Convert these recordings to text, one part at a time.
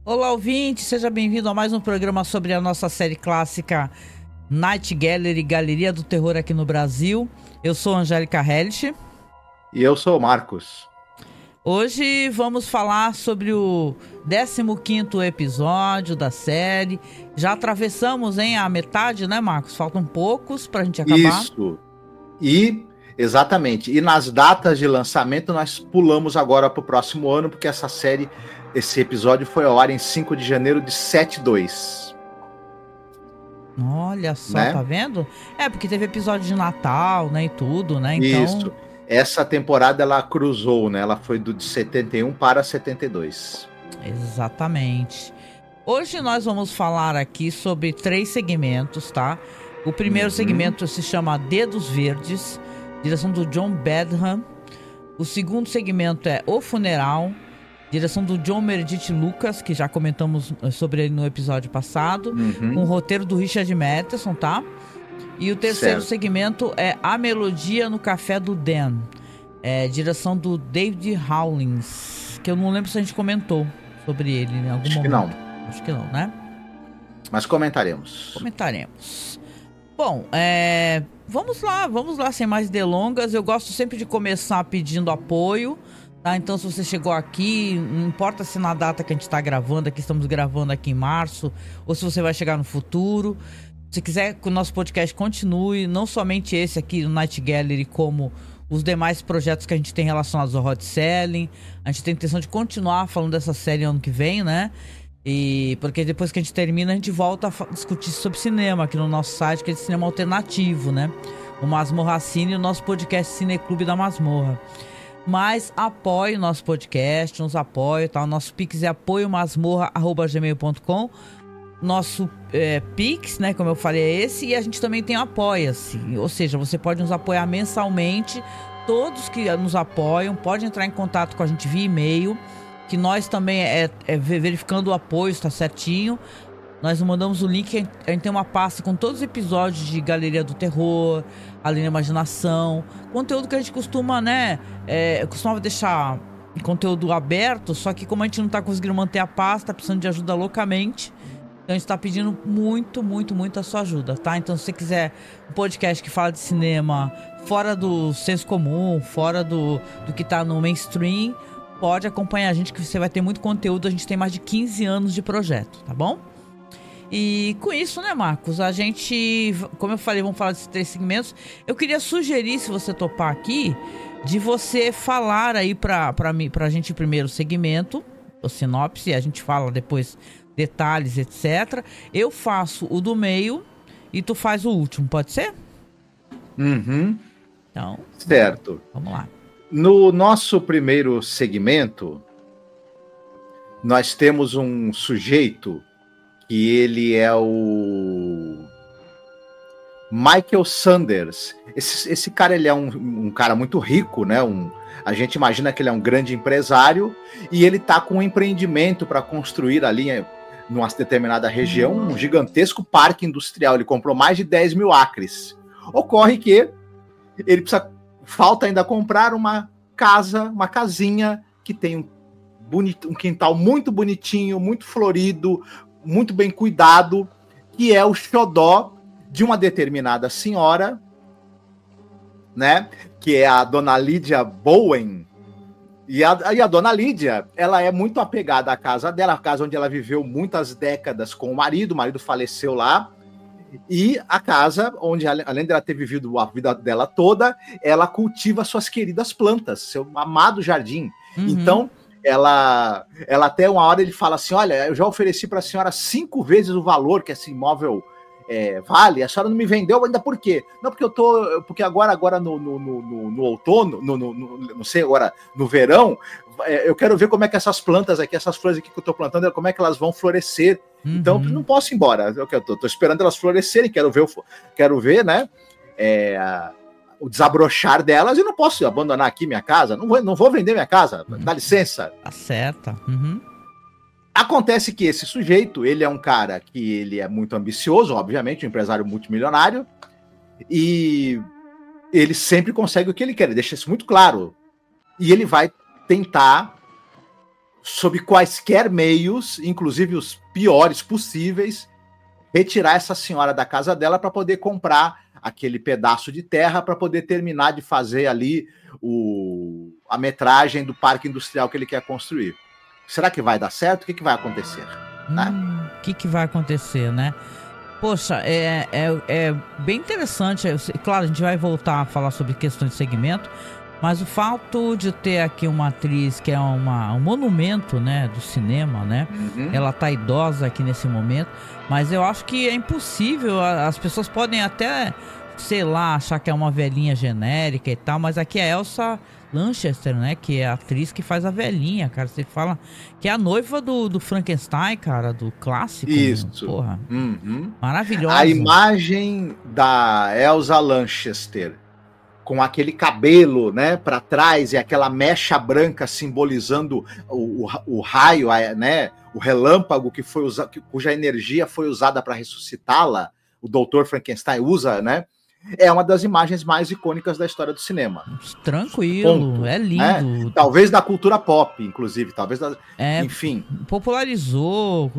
Olá, ouvinte, seja bem-vindo a mais um programa sobre a nossa série clássica Night Gallery, Galeria do Terror aqui no Brasil. Eu sou Angélica Hellish. E eu sou o Marcos. Hoje vamos falar sobre o 15º episódio da série. Já atravessamos, a metade, né, Marcos? Faltam poucos pra gente acabar. Isso. Exatamente. E nas datas de lançamento nós pulamos agora pro próximo ano, porque esse episódio foi ao ar em 5 de janeiro de 72. Olha só, né? Tá vendo? Porque teve episódio de Natal, né, e tudo, né? Então... Isso. Essa temporada ela cruzou, né? Ela foi de 71 para 72. Exatamente. Hoje nós vamos falar aqui sobre 3 segmentos, tá? O primeiro segmento se chama Dedos Verdes, direção do John Badham. O segundo segmento é O Funeral, direção do John Meredith Lucas, que já comentamos sobre ele no episódio passado, com o roteiro do Richard Matheson, tá? E o terceiro segmento é A Melodia no Café do Dan, direção do David Hawlins, que eu não lembro se a gente comentou sobre ele em algum momento. Acho que não, né? Mas comentaremos. Bom, vamos lá, sem mais delongas. Eu gosto sempre de começar pedindo apoio, tá? Então, se você chegou aqui, não importa se na data que a gente tá gravando, aqui estamos gravando aqui em março, ou se você vai chegar no futuro. Se quiser que o nosso podcast continue, não somente esse aqui, o Night Gallery, como os demais projetos que a gente tem relacionados ao hot selling. A gente tem a intenção de continuar falando dessa série ano que vem, né? E porque depois que a gente termina, a gente volta a discutir sobre cinema aqui no nosso site, que é de cinema alternativo, né? O Masmorra Cine e o nosso podcast Cineclube da Masmorra. Mas apoie o nosso podcast, nos apoie, tá? O nosso Pix é apoiomasmorra@gmail.com. Nosso Pix, né, como eu falei, é esse. E a gente também tem Apoia-se. Ou seja, você pode nos apoiar mensalmente. Todos que nos apoiam podem entrar em contato com a gente via e-mail, que nós também verificando o apoio, está certinho. Nós mandamos o link. A gente tem uma pasta com todos os episódios de Galeria do Terror, Além da Imaginação, conteúdo que a gente costuma, né, costumava deixar conteúdo aberto, só que como a gente não tá conseguindo manter a pasta, tá precisando de ajuda loucamente. Então a gente tá pedindo muito a sua ajuda, tá? Então se você quiser um podcast que fala de cinema fora do senso comum, fora do que tá no mainstream, pode acompanhar a gente, que você vai ter muito conteúdo. A gente tem mais de 15 anos de projeto, tá bom? E com isso, né, Marcos, a gente, como eu falei, vamos falar desses 3 segmentos. Eu queria sugerir, se você topar aqui, de você falar aí pra gente o primeiro segmento, o sinopse, a gente fala depois detalhes, etc. Eu faço o do meio e tu faz o último, pode ser? Então, certo. Vamos lá. No nosso primeiro segmento, nós temos um sujeito que ele é o Michael Sanders. Esse cara, ele é um cara muito rico, né? A gente imagina que ele é um grande empresário e ele tá com um empreendimento para construir ali numa determinada região um gigantesco parque industrial. Ele comprou mais de 10 mil acres. Ocorre que ele falta ainda comprar uma casinha que tem um quintal muito bonitinho, muito florido, muito bem cuidado, que é o xodó de uma determinada senhora, né? Que é a dona Lídia Bowen. E a dona Lídia, ela é muito apegada à casa dela, a casa onde ela viveu muitas décadas com o marido faleceu lá, e a casa onde, além dela ter vivido a vida dela toda, ela cultiva suas queridas plantas, seu amado jardim. Então, ela até uma hora ele fala assim, olha, eu já ofereci para a senhora 5 vezes o valor que esse imóvel vale, a senhora não me vendeu ainda. Por quê? Não, porque agora no outono, não sei, agora no verão, eu quero ver como é que essas plantas aqui, essas flores aqui que eu estou plantando, como é que elas vão florescer. Então, eu não posso ir embora, eu tô esperando elas florescerem, quero ver, né, o desabrochar delas, e não posso abandonar aqui minha casa, não vou vender minha casa, dá licença. Acerta. Acontece que esse sujeito, ele é um cara que ele é muito ambicioso, obviamente, um empresário multimilionário, e ele sempre consegue o que ele quer, ele deixa isso muito claro. E ele vai tentar sob quaisquer meios, inclusive os piores possíveis, retirar essa senhora da casa dela para poder comprar aquele pedaço de terra para poder terminar de fazer ali a metragem do parque industrial que ele quer construir. Será que vai dar certo? O que vai acontecer? O que vai acontecer, né? Poxa, é bem interessante. Claro, a gente vai voltar a falar sobre questões de segmento, mas o fato de ter aqui uma atriz que é um monumento, né, do cinema, né? Ela tá idosa aqui nesse momento, mas eu acho que é impossível. As pessoas podem até, sei lá, achar que é uma velhinha genérica e tal, mas aqui é a Elsa Lanchester, né? Que é a atriz que faz a velhinha, cara. Você fala que é a noiva do Frankenstein, cara, do clássico. Isso. Porra. Maravilhosa. A imagem da Elsa Lanchester com aquele cabelo, né, para trás e aquela mecha branca simbolizando o raio, né, o relâmpago que foi cuja energia foi usada para ressuscitá-la. O Dr. Frankenstein usa, né? É uma das imagens mais icônicas da história do cinema. Tranquilo, ponto, é lindo. Né? Talvez da cultura pop, inclusive. Talvez enfim. Popularizou,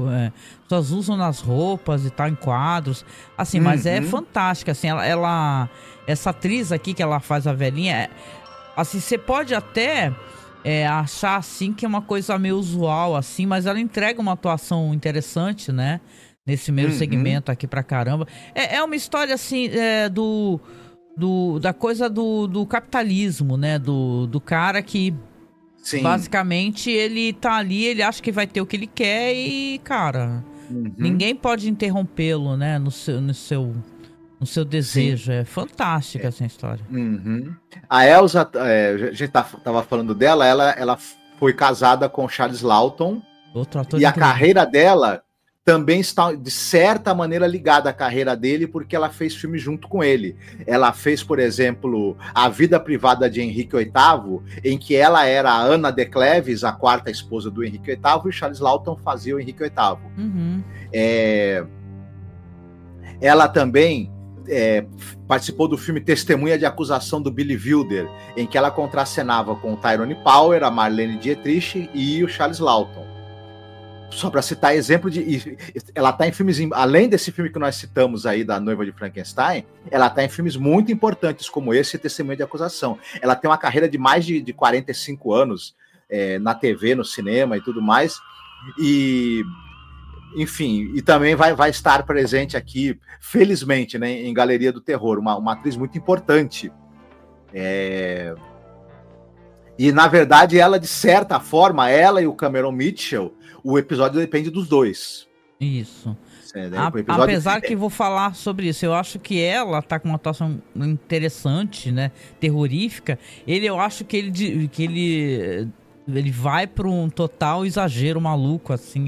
pessoas usam nas roupas e tal, em quadros. Assim, mas é fantástica. Assim, essa atriz aqui que ela faz a velhinha, assim, você pode até achar assim que é uma coisa meio usual, assim, mas ela entrega uma atuação interessante, né? Nesse meio segmento aqui pra caramba. É uma história, assim, da coisa do capitalismo, né? Do cara que, sim, basicamente, ele tá ali, ele acha que vai ter o que ele quer e, cara, ninguém pode interrompê-lo, né? No seu desejo. Sim. É fantástica essa história. A Elsa, a gente tava falando dela, ela foi casada com Charles Laughton. Outro ator e a carreira dela também está, de certa maneira, ligada à carreira dele, porque ela fez filme junto com ele. Ela fez, por exemplo, A Vida Privada de Henrique VIII, em que ela era a Ana de Cleves, a quarta esposa do Henrique VIII, e Charles Laughton fazia o Henrique VIII. Ela também participou do filme Testemunha de Acusação do Billy Wilder, em que ela contracenava com o Tyrone Power, a Marlene Dietrich e o Charles Laughton. Só para citar exemplo ela tá em filmes, além desse filme que nós citamos aí, da Noiva de Frankenstein, ela tá em filmes muito importantes como esse, Testemunha de Acusação. Ela tem uma carreira de mais de 45 anos na TV, no cinema e tudo mais, e enfim, e também vai estar presente aqui, felizmente, né, em Galeria do Terror, uma atriz muito importante. E, na verdade, ela, de certa forma, ela e o Cameron Mitchell, o episódio depende dos dois. Isso. Apesar que vou falar sobre isso, eu acho que ela tá com uma atuação interessante, né, terrorífica. Eu acho que ele vai para um total exagero maluco, assim,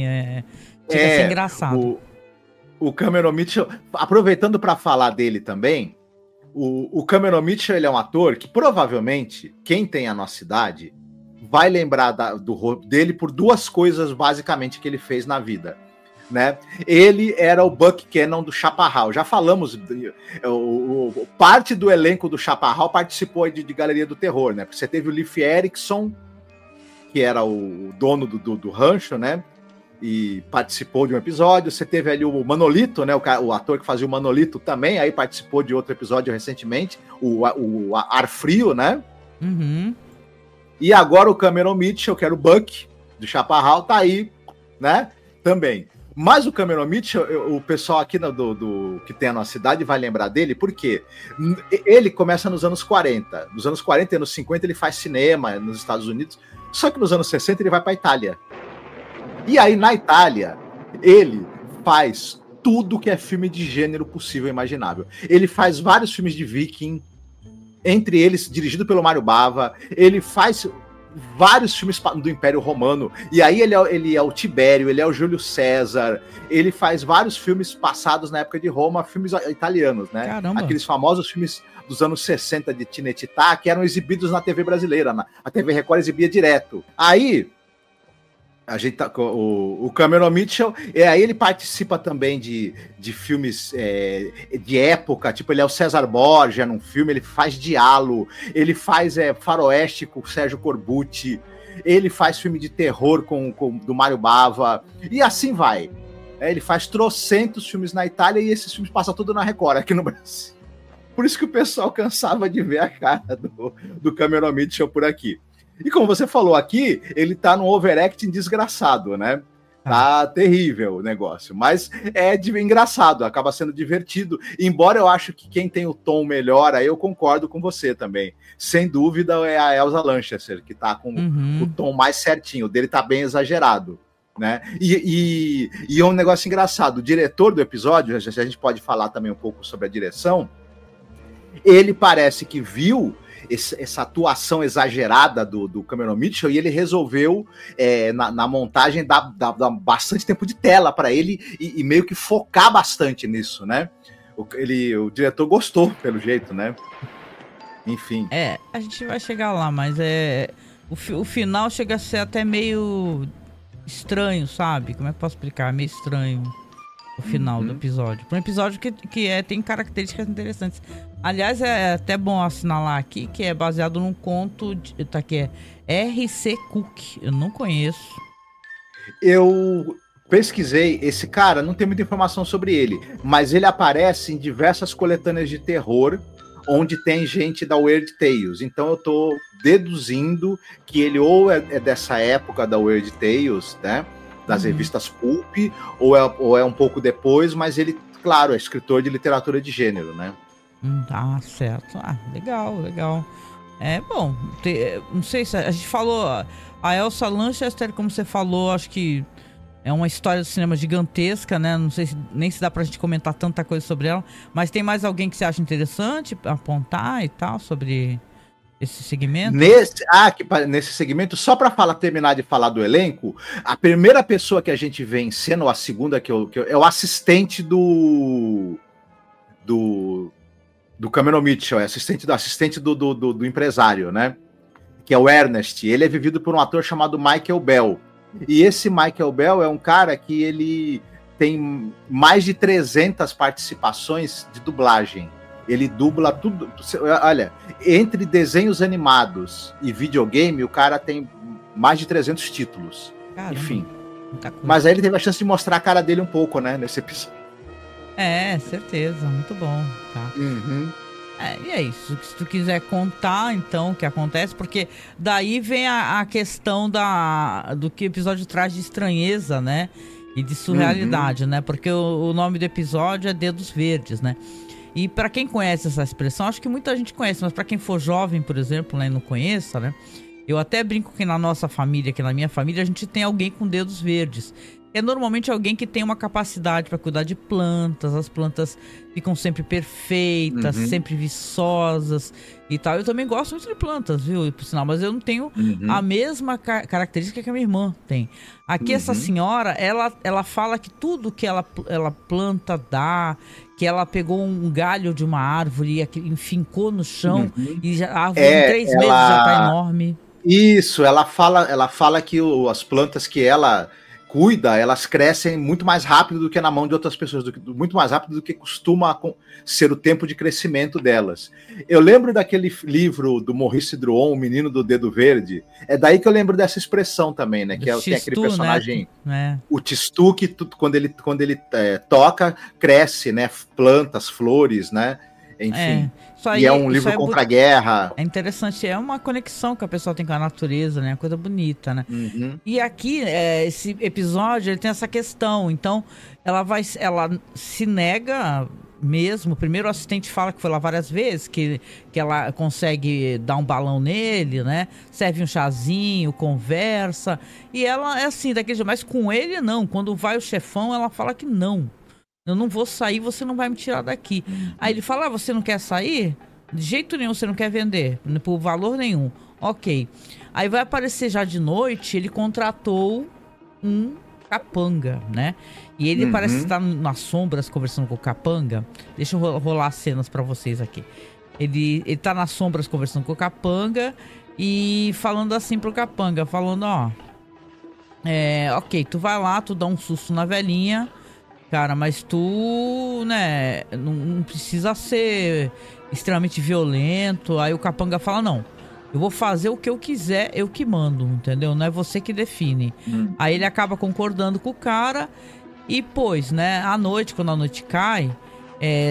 chega a ser engraçado. O Cameron Mitchell, aproveitando para falar dele também, o Cameron Mitchell, ele é um ator que provavelmente, quem tem a nossa idade, vai lembrar dele por duas coisas basicamente que ele fez na vida, né? Ele era o Buck Cannon do Chaparral. Já falamos, parte do elenco do Chaparral participou de Galeria do Terror, né? Porque você teve o Leif Erikson, que era o dono do rancho, né? E participou de um episódio. Você teve ali o Manolito, né? O ator que fazia o Manolito também, aí participou de outro episódio recentemente, o Ar Frio, né? E agora o Cameron Mitchell, que era o Buck do Chaparral, tá aí, né? Também. Mas o Cameron Mitchell, o pessoal aqui que tem a nossa cidade vai lembrar dele, porque ele começa nos anos 40. Nos anos 40 e anos 50 ele faz cinema nos Estados Unidos, só que nos anos 60 ele vai para a Itália. E aí, na Itália, ele faz tudo que é filme de gênero possível e imaginável. Ele faz vários filmes de viking, entre eles, dirigido pelo Mário Bava. Ele faz vários filmes do Império Romano. E aí ele é o Tibério, ele é o Júlio César. Ele faz vários filmes passados na época de Roma, filmes italianos, né? Caramba. Aqueles famosos filmes dos anos 60 de Tinetitá, que eram exibidos na TV brasileira. A TV Record exibia direto. Aí... o Cameron Mitchell, aí ele participa também de filmes de época, tipo, ele é o César Borgia num filme, ele faz Diallo, ele faz Faroeste com o Sérgio Corbucci, Ele faz filme de terror do Mário Bava, e assim vai. Ele faz trocentos filmes na Itália e esses filmes passam tudo na Record aqui no Brasil. Por isso que o pessoal cansava de ver a cara do Cameron Mitchell por aqui. E como você falou aqui, ele tá num overacting desgraçado, né? Tá terrível o negócio, mas é engraçado, acaba sendo divertido. Embora eu acho que quem tem o tom melhor, aí eu concordo com você também. Sem dúvida é a Elsa Lanchester, que tá com o tom mais certinho. O dele tá bem exagerado, né? E é um negócio engraçado. O diretor do episódio, a gente pode falar também um pouco sobre a direção, ele parece que viu essa atuação exagerada do Cameron Mitchell e ele resolveu, na montagem, dar bastante tempo de tela para ele e meio que focar bastante nisso, né? O diretor gostou, pelo jeito, né? Enfim. A gente vai chegar lá, mas o final chega a ser até meio estranho, sabe? Como é que eu posso explicar? Meio estranho o final do episódio. Para um episódio que tem características interessantes. Aliás, é até bom assinalar aqui que é baseado num conto que é R.C. Cook. Eu não conheço. Eu pesquisei, esse cara, não tem muita informação sobre ele, mas ele aparece em diversas coletâneas de terror onde tem gente da Weird Tales. Então eu tô deduzindo que ele ou é dessa época da Weird Tales, né? Das revistas Pulp, ou é um pouco depois, mas ele, claro, é escritor de literatura de gênero, né? Certo. Legal. Bom, não sei se a gente falou, a Elsa Lanchester, como você falou, acho que é uma história do cinema gigantesca, né? Não sei nem se dá pra gente comentar tanta coisa sobre ela, mas tem mais alguém que você acha interessante apontar e tal sobre esse segmento? Nesse segmento, só para terminar de falar do elenco, a primeira pessoa que a gente vê em cena, ou a segunda é o assistente do Cameron Mitchell, assistente do empresário, né? Que é o Ernest. Ele é vivido por um ator chamado Michael Bell. E esse Michael Bell é um cara que ele tem mais de 300 participações de dublagem. Ele dubla tudo. Olha, entre desenhos animados e videogame, o cara tem mais de 300 títulos. Caramba, enfim. Mas aí ele teve a chance de mostrar a cara dele um pouco, né, nesse episódio. Certeza. Muito bom. Tá. E é isso. Se tu quiser contar, então, o que acontece, porque daí vem a questão do que o episódio traz de estranheza, né? E de surrealidade, né? Porque o nome do episódio é Dedos Verdes, né? E para quem conhece essa expressão, acho que muita gente conhece, mas para quem for jovem, por exemplo, né, e não conheça, né? Eu até brinco que na nossa família, que na minha família, a gente tem alguém com dedos verdes. É normalmente alguém que tem uma capacidade para cuidar de plantas, as plantas ficam sempre perfeitas, sempre viçosas e tal. Eu também gosto muito de plantas, viu, por sinal, mas eu não tenho a mesma característica que a minha irmã tem. Aqui essa senhora, ela fala que tudo que ela planta dá, que ela pegou um galho de uma árvore e enfincou no chão e a árvore em 3 meses já tá enorme. Isso, ela fala que as plantas que ela cuida, elas crescem muito mais rápido do que na mão de outras pessoas, muito mais rápido do que costuma ser o tempo de crescimento delas. Eu lembro daquele livro do Maurice Druon, O Menino do Dedo Verde, é daí que eu lembro dessa expressão também, né? Que tem aquele personagem, né? O Tistu, que quando ele toca, cresce, né? Plantas, flores, né? Enfim, e é um livro contra a guerra. É interessante, é uma conexão que a pessoa tem com a natureza, né? Coisa bonita, né? E aqui, esse episódio, ele tem essa questão. Então, ela se nega mesmo. Primeiro o assistente fala que foi lá várias vezes, que ela consegue dar um balão nele, né? Serve um chazinho, conversa. E ela é assim, daquele jeito. Mas com ele, não. Quando vai o chefão, ela fala que não. Eu não vou sair, você não vai me tirar daqui. Aí ele fala, você não quer sair? De jeito nenhum, você não quer vender, por valor nenhum. Ok. Aí vai aparecer já de noite, ele contratou um capanga, né? E ele parece estar nas sombras conversando com o capanga. Deixa eu rolar as cenas pra vocês aqui. Ele tá nas sombras conversando com o capanga e falando assim pro capanga, falando, ok, tu vai lá, tu dá um susto na velhinha, cara, mas tu, né, não precisa ser extremamente violento. Aí o capanga fala, não, Eu vou fazer o que eu quiser, eu que mando, entendeu? Não é você que define. Aí ele acaba concordando com o cara e, pois, né, à noite, quando a noite cai,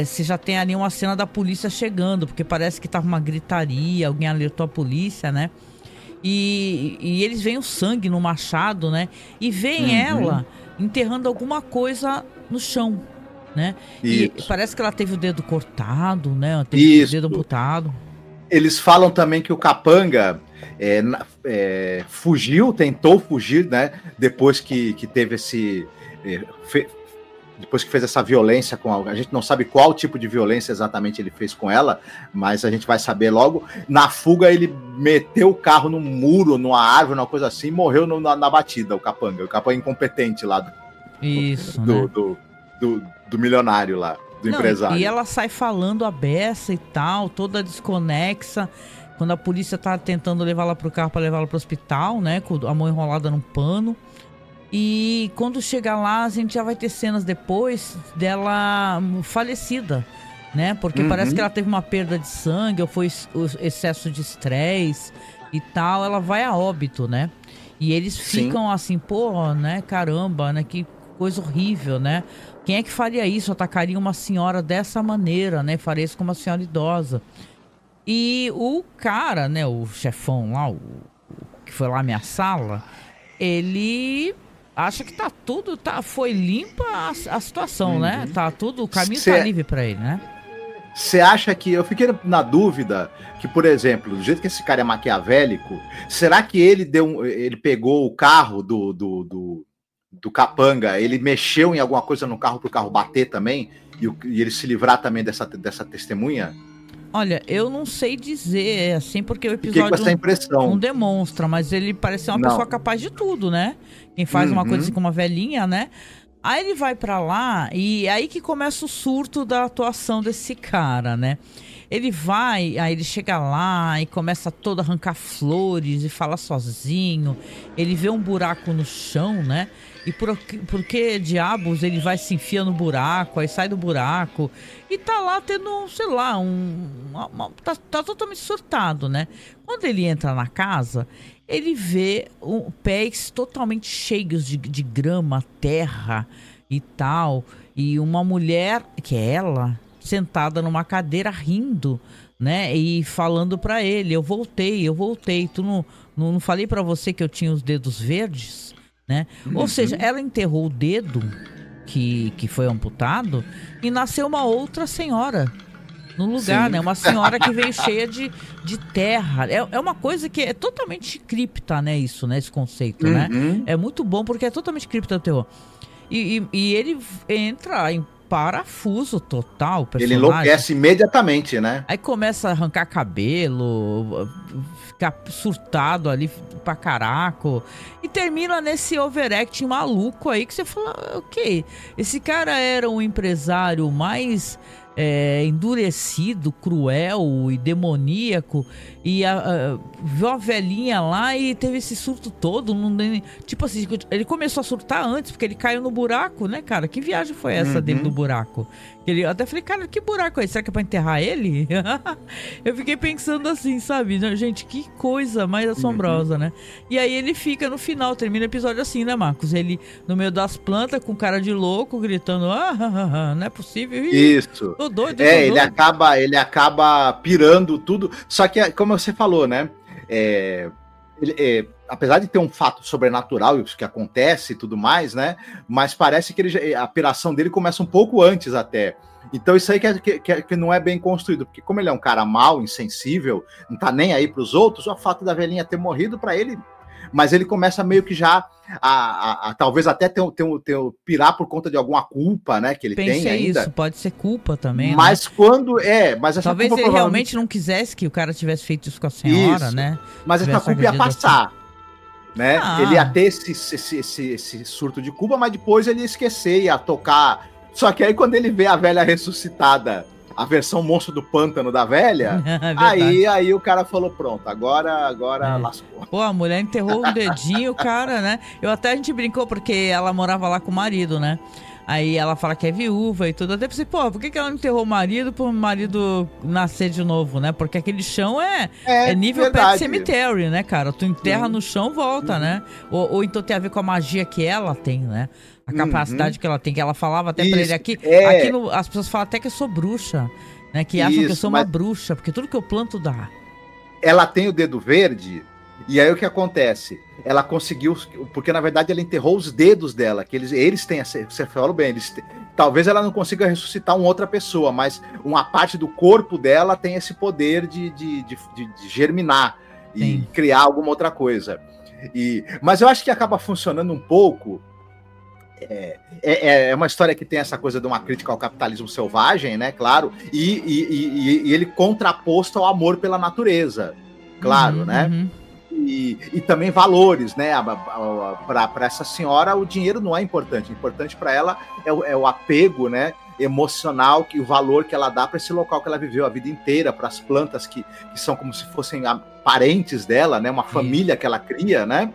você já tem ali uma cena da polícia chegando, porque parece que tava uma gritaria, alguém alertou a polícia, né? E eles veem o sangue no machado, né? E veem ela enterrando alguma coisa no chão, né? E parece que ela teve o dedo cortado, né? Teve o dedo amputado. Eles falam também que o capanga fugiu, tentou fugir, né? Depois que teve esse... depois que fez essa violência com a gente não sabe qual tipo de violência exatamente ele fez com ela, mas a gente vai saber logo. Na fuga, ele meteu o carro num muro, numa árvore, uma coisa assim, e morreu na batida, o capanga incompetente lá do milionário lá. Empresário. E ela sai falando a beça e tal, toda desconexa, quando a polícia tá tentando levá-la pro carro para levá-la pro hospital, né, com a mão enrolada num pano. E quando chega lá, a gente já vai ter cenas depois dela falecida, né, porque parece que ela teve uma perda de sangue, ou foi excesso de estresse e tal, ela vai a óbito, né, e eles ficam assim, pô, né, caramba, né, que coisa horrível, né? Quem é que faria isso? Atacaria uma senhora dessa maneira, né? Faria isso com uma senhora idosa. E o cara, né? O chefão lá, que foi lá ameaçá-la, ele acha que tá tudo, foi limpa a situação, né? Tá tudo, o caminho tá livre pra ele, né? Você acha que... Eu fiquei na dúvida que, por exemplo, do jeito que esse cara é maquiavélico, será que ele pegou o carro do capanga, ele mexeu em alguma coisa no carro pro carro bater também e ele se livrar também dessa testemunha? Olha, eu não sei dizer assim, porque o episódio não demonstra, mas ele parece ser uma pessoa capaz de tudo, né? Quem faz uma coisa assim com uma velhinha, né? Aí ele vai pra lá e aí que começa o surto da atuação desse cara, né? Ele vai, aí ele chega lá e começa todo a arrancar flores e fala sozinho. Ele vê um buraco no chão, né? E por que diabos ele vai se enfia no buraco, aí sai do buraco e tá lá tendo, sei lá, tá totalmente surtado, né? Quando ele entra na casa, ele vê pés totalmente cheios de grama, terra e tal, e uma mulher, que é ela, sentada numa cadeira rindo, né? E falando pra ele, eu voltei, tu não falei pra você que eu tinha os dedos verdes? Né? Ou seja, ela enterrou o dedo que foi amputado e nasceu uma outra senhora no lugar, né? Uma senhora que veio cheia de terra. É uma coisa que é totalmente cripta, né? Isso, né? Esse conceito, né? É muito bom porque é totalmente cripta do terror. E ele entra em parafuso total, o personagem. Ele enlouquece imediatamente, né? Aí começa a arrancar cabelo, ficar surtado ali pra caraco. E termina nesse overacting maluco aí que você fala, ok, esse cara era um empresário mais endurecido, cruel e demoníaco, e viu a velhinha lá e teve esse surto todo. Tipo assim, ele começou a surtar antes, porque ele caiu no buraco, né, cara? Que viagem foi essa dele do buraco? Eu até falei, cara, que buraco é esse? Será que é pra enterrar ele? Eu fiquei pensando assim, sabe? Gente, que coisa mais assombrosa, né? E aí ele fica no final, termina o episódio assim, né, Marcos? Ele no meio das plantas, com cara de louco, gritando, não é possível. Isso. Tô doido, ele acaba pirando tudo. Só que, como você falou, né? Apesar de ter um fato sobrenatural, isso que acontece e tudo mais, né? Mas parece que a piração dele começa um pouco antes até. Então isso aí que não é bem construído, porque como ele é um cara mau, insensível, não tá nem aí pros outros, o fato da velhinha ter morrido pra ele... Mas ele começa meio que já talvez até pirar por conta de alguma culpa, né, que ele tem ainda. Isso, pode ser culpa também, mas né? Mas essa talvez culpa ele realmente não quisesse que o cara tivesse feito isso com a senhora, isso, né? Mas essa culpa ia passar, né? Ele ia ter esse surto de culpa, mas depois ele ia esquecer, ia tocar. Só que aí quando ele vê a velha ressuscitada, a versão monstro do pântano da velha, aí o cara falou, pronto, agora lascou. Pô, a mulher enterrou um dedinho, cara, né? A gente brincou porque ela morava lá com o marido, né? Aí ela fala que é viúva e tudo. Até pensei, pô, por que ela não enterrou o marido pro marido nascer de novo, né? Porque aquele chão é nível Pet Cemetery, né, cara? Tu enterra no chão, volta, né? Ou então tem a ver com a magia que ela tem, né? A capacidade que ela tem, que ela falava até pra ele aqui. As pessoas falam até que eu sou bruxa, né? Que acham que eu sou uma bruxa, porque tudo que eu planto dá. Ela tem o dedo verde, e aí o que acontece? Ela conseguiu, porque na verdade ela enterrou os dedos dela, que eles têm, você falou bem, talvez ela não consiga ressuscitar uma outra pessoa, mas uma parte do corpo dela tem esse poder de germinar e criar alguma outra coisa. Mas eu acho que acaba funcionando um pouco. É uma história que tem essa coisa de uma crítica ao capitalismo selvagem, né? Claro, e ele contraposto ao amor pela natureza, claro, né? E também valores, né? Para essa senhora, o dinheiro não é importante. Importante para ela é o apego, né? Emocional, o valor que ela dá para esse local que ela viveu a vida inteira, para as plantas que são como se fossem parentes dela, né? Uma família que ela cria, né?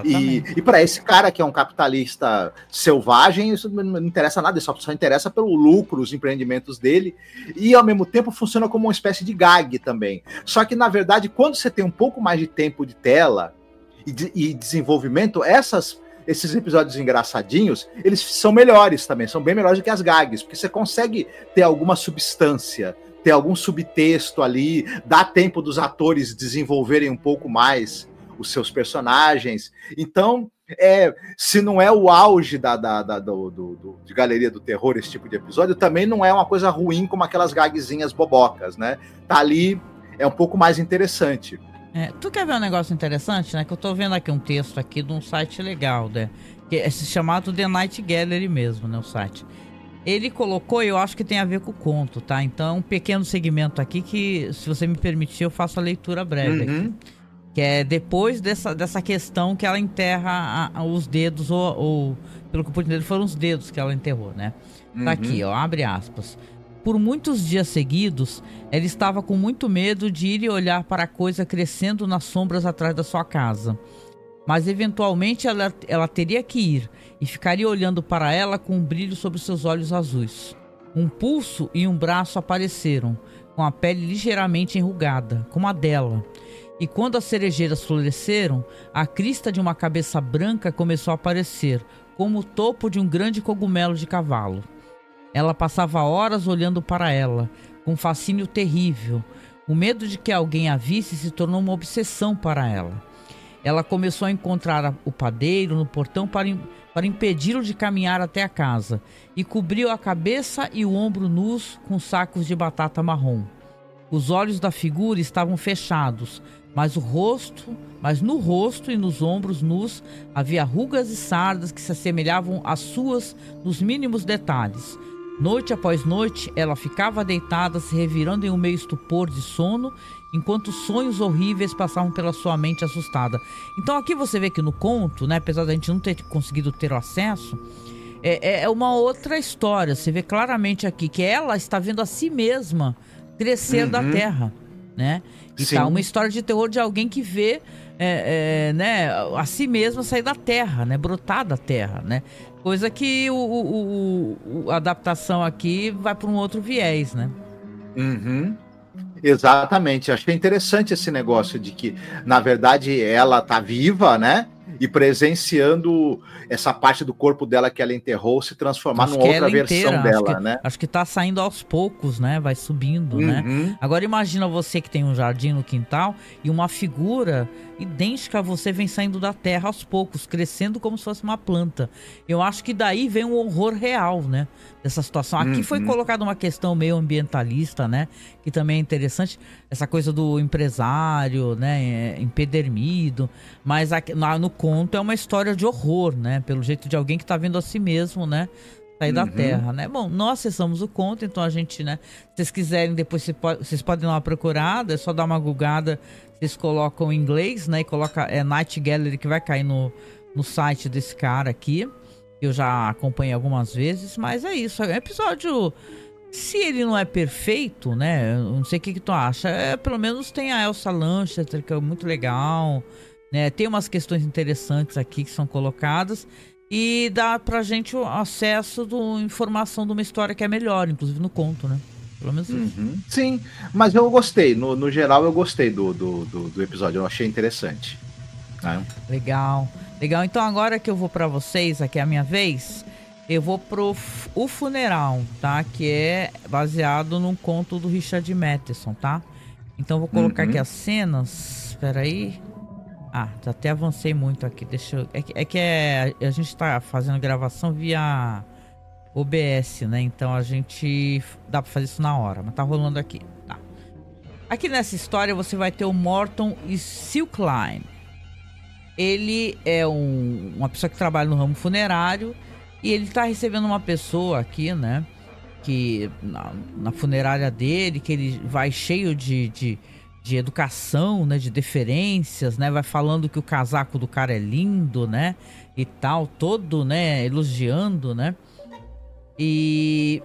E para esse cara que é um capitalista selvagem, isso não interessa nada, só interessa pelo lucro, os empreendimentos dele, e ao mesmo tempo funciona como uma espécie de gag também. Só que, na verdade, quando você tem um pouco mais de tempo de tela e desenvolvimento, esses episódios engraçadinhos, eles são melhores também, são bem melhores do que as gags, porque você consegue ter alguma substância, ter algum subtexto ali, dá tempo dos atores desenvolverem um pouco mais os seus personagens. Então, se não é o auge de Galeria do Terror, esse tipo de episódio, também não é uma coisa ruim como aquelas gagzinhas bobocas, né? Tá ali, é um pouco mais interessante. Tu quer ver um negócio interessante, né? Que eu tô vendo aqui um texto aqui de um site legal, né? Que é chamado The Night Gallery mesmo, né? O site. Ele colocou, eu acho que tem a ver com o conto, tá? Então, um pequeno segmento aqui que, se você me permitir, eu faço a leitura breve aqui. Que é depois dessa questão que ela enterra os dedos, ou pelo que eu pude entender, foram os dedos que ela enterrou, né? Tá aqui, ó, abre aspas. Por muitos dias seguidos, ela estava com muito medo de ir e olhar para a coisa crescendo nas sombras atrás da sua casa. Mas eventualmente ela teria que ir e ficaria olhando para ela com um brilho sobre seus olhos azuis. Um pulso e um braço apareceram, com a pele ligeiramente enrugada, como a dela. E quando as cerejeiras floresceram, a crista de uma cabeça branca começou a aparecer, como o topo de um grande cogumelo de cavalo. Ela passava horas olhando para ela, com um fascínio terrível. O medo de que alguém a visse se tornou uma obsessão para ela. Ela começou a encontrar o padeiro no portão para impedi-lo de caminhar até a casa, e cobriu a cabeça e o ombro nus com sacos de batata marrom. Os olhos da figura estavam fechados, mas no rosto e nos ombros nus havia rugas e sardas que se assemelhavam às suas nos mínimos detalhes. Noite após noite, ela ficava deitada, se revirando em um meio estupor de sono, enquanto sonhos horríveis passavam pela sua mente assustada. Então aqui você vê que no conto, né, apesar da gente não ter conseguido ter o acesso, é uma outra história. Você vê claramente aqui que ela está vendo a si mesma crescer da terra, né? E tá uma história de terror de alguém que vê né, a si mesma sair da terra, né? Brotar da terra, né? Coisa que a adaptação aqui vai para um outro viés, né? Exatamente. Achei interessante esse negócio de que, na verdade, ela tá viva, né? E presenciando essa parte do corpo dela que ela enterrou se transformar numa outra versão dela, né? Acho que tá saindo aos poucos, né? Vai subindo, né? Agora imagina você que tem um jardim no quintal e uma figura idêntica a você vem saindo da terra aos poucos, crescendo como se fosse uma planta. Eu acho que daí vem um horror real, né? Dessa situação. Aqui foi colocada uma questão meio ambientalista, né? Que também é interessante. Essa coisa do empresário, né? Empedernido. Mas aqui, no conto é uma história de horror, né? Pelo jeito de alguém que tá vendo a si mesmo, né? Sair da terra, né? Bom, nós acessamos o conto, então a gente, né? Se vocês quiserem, depois vocês podem dar uma procurada, é só dar uma googada, vocês colocam em inglês, né? E coloca Night Gallery, que vai cair no site desse cara aqui. Eu já acompanhei algumas vezes, mas é isso. É um episódio, se ele não é perfeito, né? Eu não sei o que tu acha. Pelo menos tem a Elsa Lanchester, que é muito legal, né? Tem umas questões interessantes aqui que são colocadas. e dá pra gente o acesso informação de uma história que é melhor, inclusive no conto, né? Pelo menos isso. Sim, mas eu gostei. No geral, eu gostei do episódio. Eu achei interessante. Né? Legal. Legal. Então agora que eu vou pra vocês, aqui é a minha vez, eu vou pro O Funeral, tá? Que é baseado num conto do Richard Matheson, tá? Então eu vou colocar aqui as cenas. Espera aí. Já até avancei muito aqui. Deixa eu... a gente tá fazendo gravação via OBS, né? Então a gente dá pra fazer isso na hora, mas tá rolando aqui, tá? Aqui nessa história você vai ter o Morton Silkline. Ele é uma pessoa que trabalha no ramo funerário e ele tá recebendo uma pessoa aqui, né? Que na funerária dele, que ele vai cheio de educação, né? De deferências, né? Vai falando que o casaco do cara é lindo, né? E tal, todo, né? Elogiando, né? E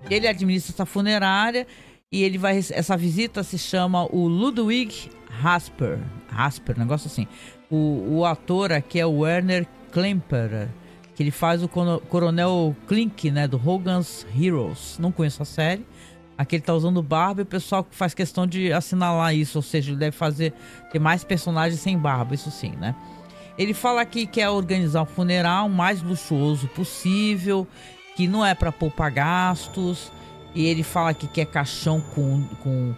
ele administra essa funerária e ele vai... Essa visita se chama o Ludwig Hasper, negócio assim. O ator aqui é o Werner Klemperer, que ele faz o Coronel Klink, né, do Hogan's Heroes. Não conheço a série. Aqui ele tá usando barba e o pessoal faz questão de assinalar isso, ou seja, ele deve ter mais personagens sem barba, isso sim, né? Ele fala aqui que quer organizar um funeral mais luxuoso possível, que não é para poupar gastos, e ele fala que quer caixão com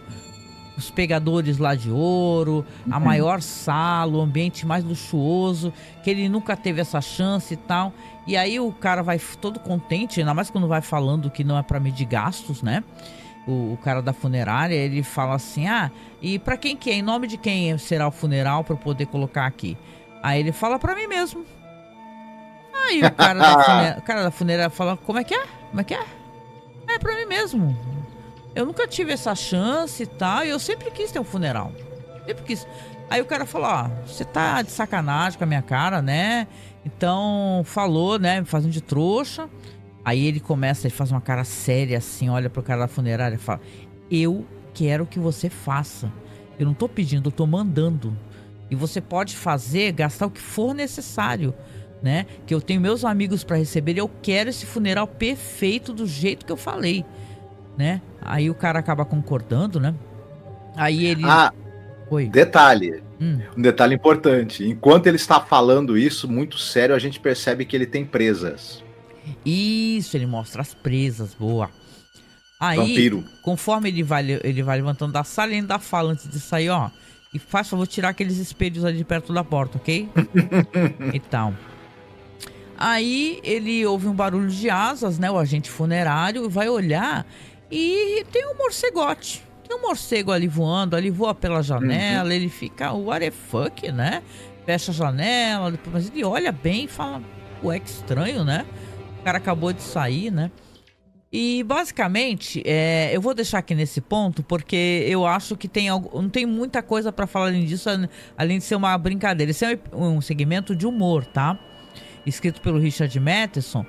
os pegadores lá de ouro, a maior sala, o ambiente mais luxuoso, que ele nunca teve essa chance e tal. E aí o cara vai todo contente, ainda mais quando vai falando que não é para medir gastos, né? O cara da funerária, ele fala assim, e para quem que é? Em nome de quem será o funeral para eu poder colocar aqui? Aí ele fala para mim mesmo. Aí o cara da funerária fala, como é que é? Como é que é? É pra mim mesmo. Eu nunca tive essa chance e tal, e eu sempre quis ter um funeral. Sempre quis. Aí o cara falou, você tá de sacanagem com a minha cara, né? Então, falou, né, me fazendo de trouxa. Aí ele faz uma cara séria assim, olha pro cara da funerária e fala, eu quero que você faça. Eu não tô pedindo, eu tô mandando. E você pode gastar o que for necessário, né? Que eu tenho meus amigos para receber e eu quero esse funeral perfeito do jeito que eu falei, né? Aí o cara acaba concordando, né? Aí ele... Oi. Detalhe. Um detalhe importante. Enquanto ele está falando isso, muito sério, a gente percebe que ele tem presas. Isso, ele mostra as presas, boa. Aí, vampiro. Conforme ele vai levantando da sala, ele ainda fala antes de sair, e faz favor tirar aqueles espelhos ali de perto da porta, ok? Então... Aí ele ouve um barulho de asas, né? O agente funerário vai olhar e tem um morcegote. Tem um morcego ali voando, ali voa pela janela, ele fica, what the fuck, né? Fecha a janela, mas ele olha bem e fala, ué, que estranho, né? O cara acabou de sair, né? E basicamente, eu vou deixar aqui nesse ponto, porque eu acho que não tem muita coisa pra falar além disso, além de ser uma brincadeira. Esse é um segmento de humor, tá? Escrito pelo Richard Matheson.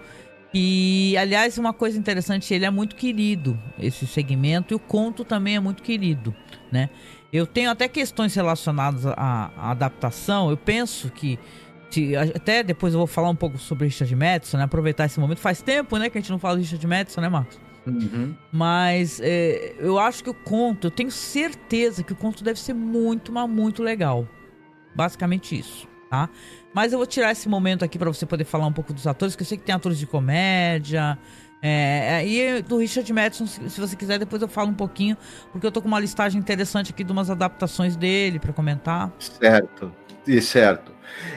E, aliás, uma coisa interessante, ele é muito querido, esse segmento, e o conto também é muito querido, né? Eu tenho até questões relacionadas à adaptação. Eu penso que, até depois eu vou falar um pouco sobre Richard Matheson, né? Aproveitar esse momento. Faz tempo, né, que a gente não fala de Richard Matheson, né, Marcos? Mas eu acho que eu tenho certeza que o conto deve ser muito, mas muito legal. Basicamente isso, tá? Mas eu vou tirar esse momento aqui pra você poder falar um pouco dos atores, que eu sei que tem atores de comédia. E do Richard Matheson, se você quiser, depois eu falo um pouquinho, porque eu tô com uma listagem interessante aqui de umas adaptações dele pra comentar. Certo.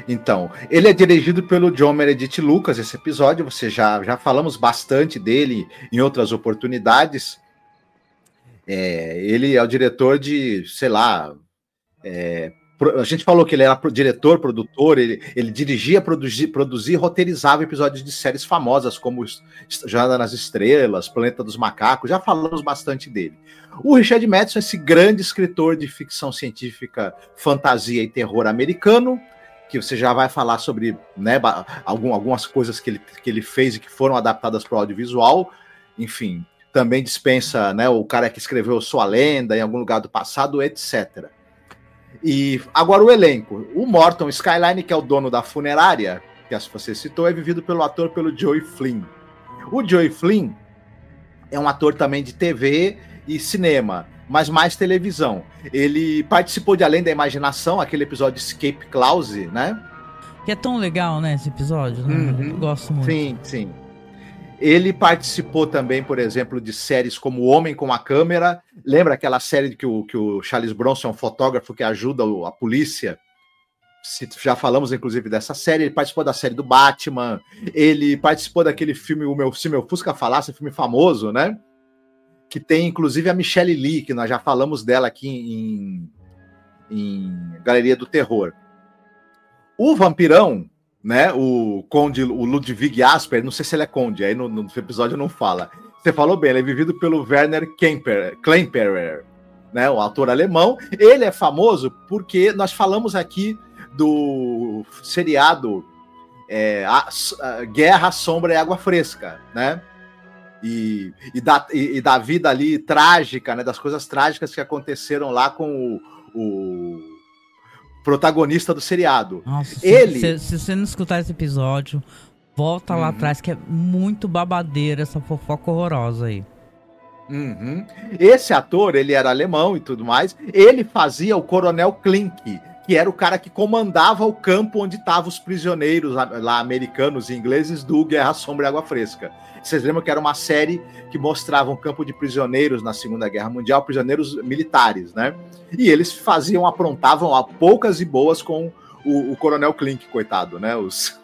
Então, ele é dirigido pelo John Meredith Lucas, esse episódio. Você já falamos bastante dele em outras oportunidades. Ele é o diretor de, sei lá... a gente falou que ele era diretor, produtor, ele dirigia, produzia e roteirizava episódios de séries famosas, como Jornada nas Estrelas, Planeta dos Macacos, já falamos bastante dele. O Richard Matheson, esse grande escritor de ficção científica, fantasia e terror americano, que você já vai falar sobre, né, algumas coisas que ele fez e que foram adaptadas para o audiovisual, enfim, também dispensa, né, o cara que escreveu Sua Lenda, Em Algum Lugar do Passado, etc. E agora o elenco. O Morton Skyline, que é o dono da funerária, que você citou, é vivido pelo ator pelo Joey Flynn. O Joey Flynn é um ator também de TV e cinema, mas mais televisão. Ele participou de Além da Imaginação, aquele episódio de Escape Clause, né? Que é tão legal, né, esse episódio, né? Uhum. Eu gosto muito. Sim, sim. Ele participou também, por exemplo, de séries como O Homem com a Câmera. Lembra aquela série que o Charles Bronson é um fotógrafo que ajuda a polícia? Já falamos, inclusive, dessa série. Ele participou da série do Batman. Ele participou daquele filme Se Meu Fusca Falasse, filme famoso, né? Que tem, inclusive, a Michelle Lee, que nós já falamos dela aqui em Galeria do Terror. O Vampirão, né? O Conde, o Ludwig Asper, não sei se ele é Conde, aí no episódio não fala. Você falou bem, ele é vivido pelo Werner Klemperer, né? O autor alemão. Ele é famoso porque nós falamos aqui do seriado Guerra, Sombra e Água Fresca, né? E da vida ali trágica, né? Das coisas trágicas que aconteceram lá com o protagonista do seriado. Nossa, se você não escutar esse episódio, volta lá atrás, que é muito babadeira essa fofoca horrorosa aí. Uhum. Esse ator, ele era alemão e tudo mais, ele fazia o Coronel Klink, que era o cara que comandava o campo onde estavam os prisioneiros lá americanos e ingleses do Guerra, Sombra e Água Fresca. Vocês lembram que era uma série que mostrava um campo de prisioneiros na Segunda Guerra Mundial, prisioneiros militares, né? E eles aprontavam a poucas e boas com o Coronel Klink, coitado, né? Os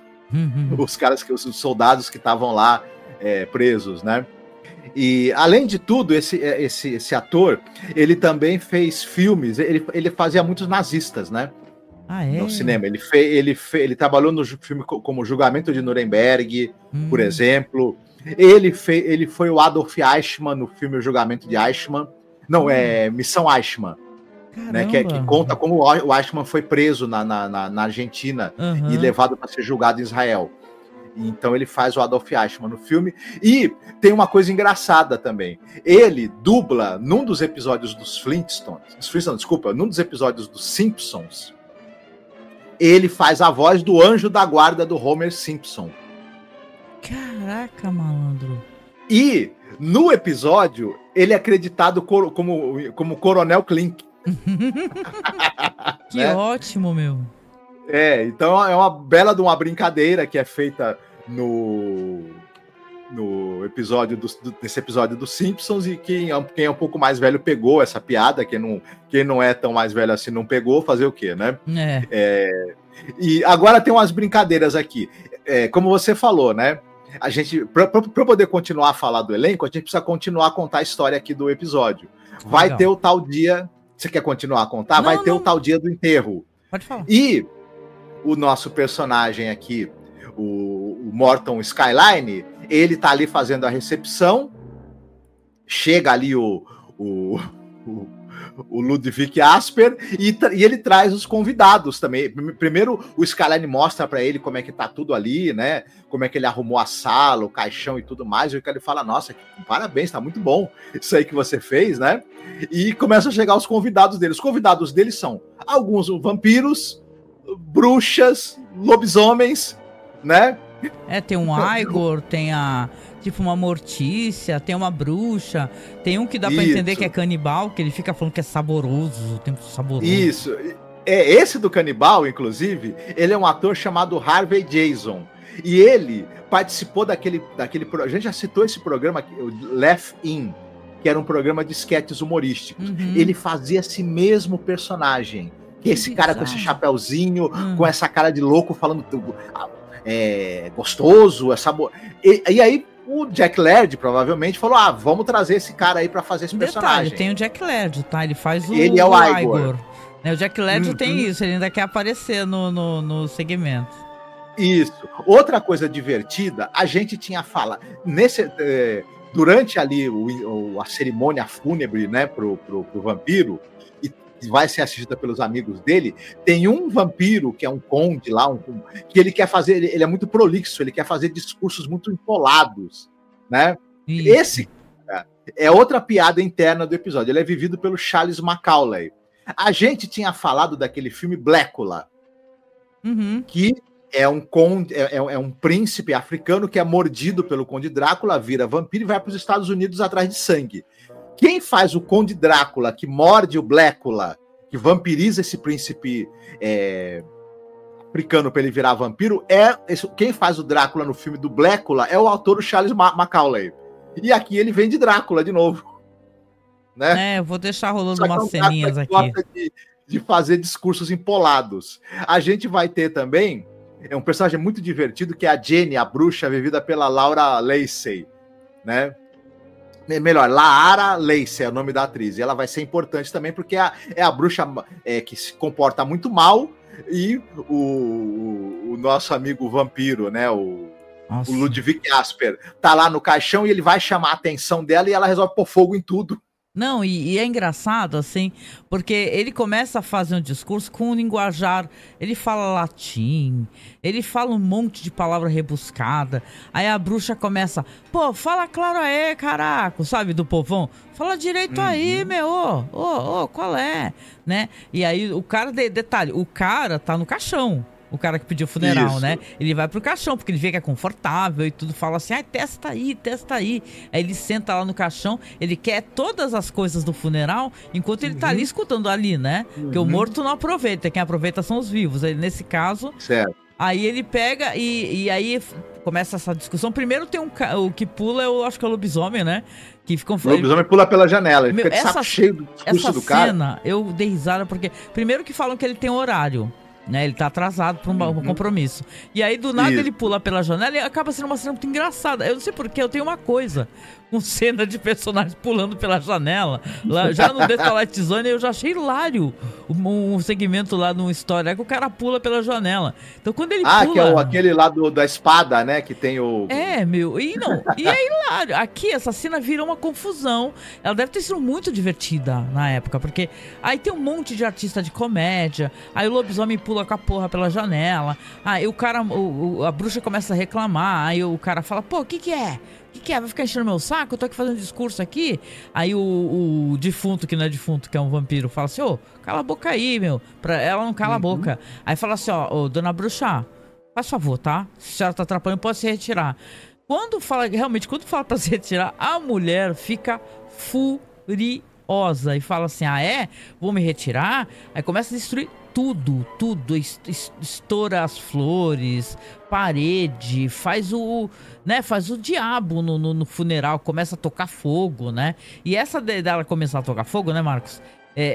os soldados que estavam lá presos, né? E, além de tudo, esse ator, ele também fez filmes, ele fazia muitos nazistas, né? No cinema. Ele trabalhou no filme como Julgamento de Nuremberg, por exemplo. Ele foi o Adolf Eichmann no filme O Julgamento de Eichmann. Não, Missão Eichmann. Né, que conta como o Eichmann foi preso na Argentina e levado para ser julgado em Israel. Então ele faz o Adolf Eichmann no filme. E tem uma coisa engraçada também. Ele dubla num dos episódios dos num dos episódios dos Simpsons. Ele faz a voz do anjo da guarda do Homer Simpson. Caraca, malandro. E no episódio ele é acreditado como Coronel Klink. Que ótimo, meu. Então é uma bela de uma brincadeira que é feita no episódio desse episódio dos Simpsons, e quem é um pouco mais velho pegou essa piada, quem não é tão mais velho assim não pegou, fazer o quê, né? E agora tem umas brincadeiras aqui. Como você falou, né? A gente, para poder continuar a falar do elenco, a gente precisa continuar a contar a história aqui do episódio. Vai ter o tal dia... Você quer continuar a contar? Vai ter o tal dia do enterro. Pode falar. E o nosso personagem aqui, o Morton Skyline, ele tá ali fazendo a recepção. Chega ali o Ludwig Asper e ele traz os convidados também. Primeiro, o Skyline mostra para ele como é que tá tudo ali, né? Como é que ele arrumou a sala, o caixão e tudo mais. E ele fala, nossa, parabéns, tá muito bom isso aí que você fez, né? E começam a chegar os convidados dele. Os convidados dele são alguns vampiros, bruxas, lobisomens, né? Tem um Igor, tem tipo uma Mortícia, tem uma bruxa, tem um que dá pra entender que é canibal, que ele fica falando que é saboroso, tempo saboroso. Isso. Esse do canibal, inclusive, ele é um ator chamado Harvey Jason. E ele participou daquele a gente já citou esse programa, o Laugh In, que era um programa de esquetes humorísticos. Ele fazia esse mesmo personagem. Que esse cara com esse chapéuzinho, com essa cara de louco, falando gostoso, e aí o Jack Laird provavelmente falou, vamos trazer esse cara aí pra fazer esse personagem. Tem o Jack Laird, tá? Ele faz ele é o Igor. O Jack Laird tem isso, ele ainda quer aparecer no segmento. Isso. Outra coisa divertida, a gente tinha fala durante ali a cerimônia fúnebre, né, pro vampiro, e vai ser assistida pelos amigos dele, tem um vampiro que é um conde lá, que ele quer fazer, ele é muito prolixo, ele quer fazer discursos muito empolados, né? Isso. Esse é outra piada interna do episódio, ele é vivido pelo Charles Macaulay. A gente tinha falado daquele filme Blécula, que é um conde, é um príncipe africano que é mordido pelo Conde Drácula, vira vampiro e vai para os Estados Unidos atrás de sangue. Quem faz o Conde Drácula, que morde o Blécula, que vampiriza esse príncipe africano para ele virar vampiro, quem faz o Drácula no filme do Blécula é o autor Charles Macaulay. E aqui ele vem de Drácula de novo. Né? Eu vou deixar rolando umas ceninhas aqui. Gosta de fazer discursos empolados. A gente vai ter também um personagem muito divertido, que é a Jenny, a bruxa, vivida pela Laura Lacey, né? Melhor, Laara Lacey é o nome da atriz. E ela vai ser importante também, porque é a bruxa que se comporta muito mal, e o nosso amigo vampiro, né? O Ludwig Asper tá lá no caixão e ele vai chamar a atenção dela e ela resolve pôr fogo em tudo. Não, e é engraçado, assim, porque ele começa a fazer um discurso com um linguajar, ele fala latim, ele fala um monte de palavra rebuscada, aí a bruxa começa, pô, fala claro aí, caraca, sabe, do povão, fala direito aí, meu, qual é, né? E aí o cara, detalhe, o cara tá no caixão. O cara que pediu funeral, isso, né? Ele vai pro caixão, porque ele vê que é confortável e tudo. Fala assim, testa aí. Aí ele senta lá no caixão, ele quer todas as coisas do funeral, enquanto ele tá ali escutando ali, né? Porque o morto não aproveita, quem aproveita são os vivos. Aí, nesse caso, certo. Aí ele pega e aí começa essa discussão. Primeiro tem o que pula, eu acho que é o lobisomem, né? Que fica, o lobisomem pula pela janela, ele fica de saco cheio do discurso do cara. Essa cena, eu dei risada, porque primeiro que falam que ele tem horário, né? Ele tá atrasado para um compromisso. E aí, do nada, ele pula pela janela e acaba sendo uma cena muito engraçada. Eu não sei porquê, eu tenho uma coisa com cena de personagens pulando pela janela. Lá, já no The Twilight Zone, eu já achei hilário um segmento lá no História que o cara pula pela janela. Então, quando ele pula... que é aquele lá da espada, né? Que tem o... E é hilário. Aqui, essa cena vira uma confusão. Ela deve ter sido muito divertida na época, porque aí tem um monte de artista de comédia, aí o lobisomem pula com a porra pela janela, aí o cara, a bruxa começa a reclamar, aí o cara fala, pô, o que é? O que é? Vai ficar enchendo meu saco? Eu tô aqui fazendo discurso aqui. Aí o defunto, que não é defunto, que é um vampiro, fala assim, cala a boca aí, meu. Ela não cala a boca. Aí fala assim, dona bruxa, faz favor, tá? Se a senhora tá atrapalhando, pode se retirar. Quando fala pra se retirar, a mulher fica furiosa e fala assim, vou me retirar? Aí começa a destruir tudo, estoura as flores, parede, faz o diabo no funeral, começa a tocar fogo, né? E essa dela começar a tocar fogo, né, Marcos?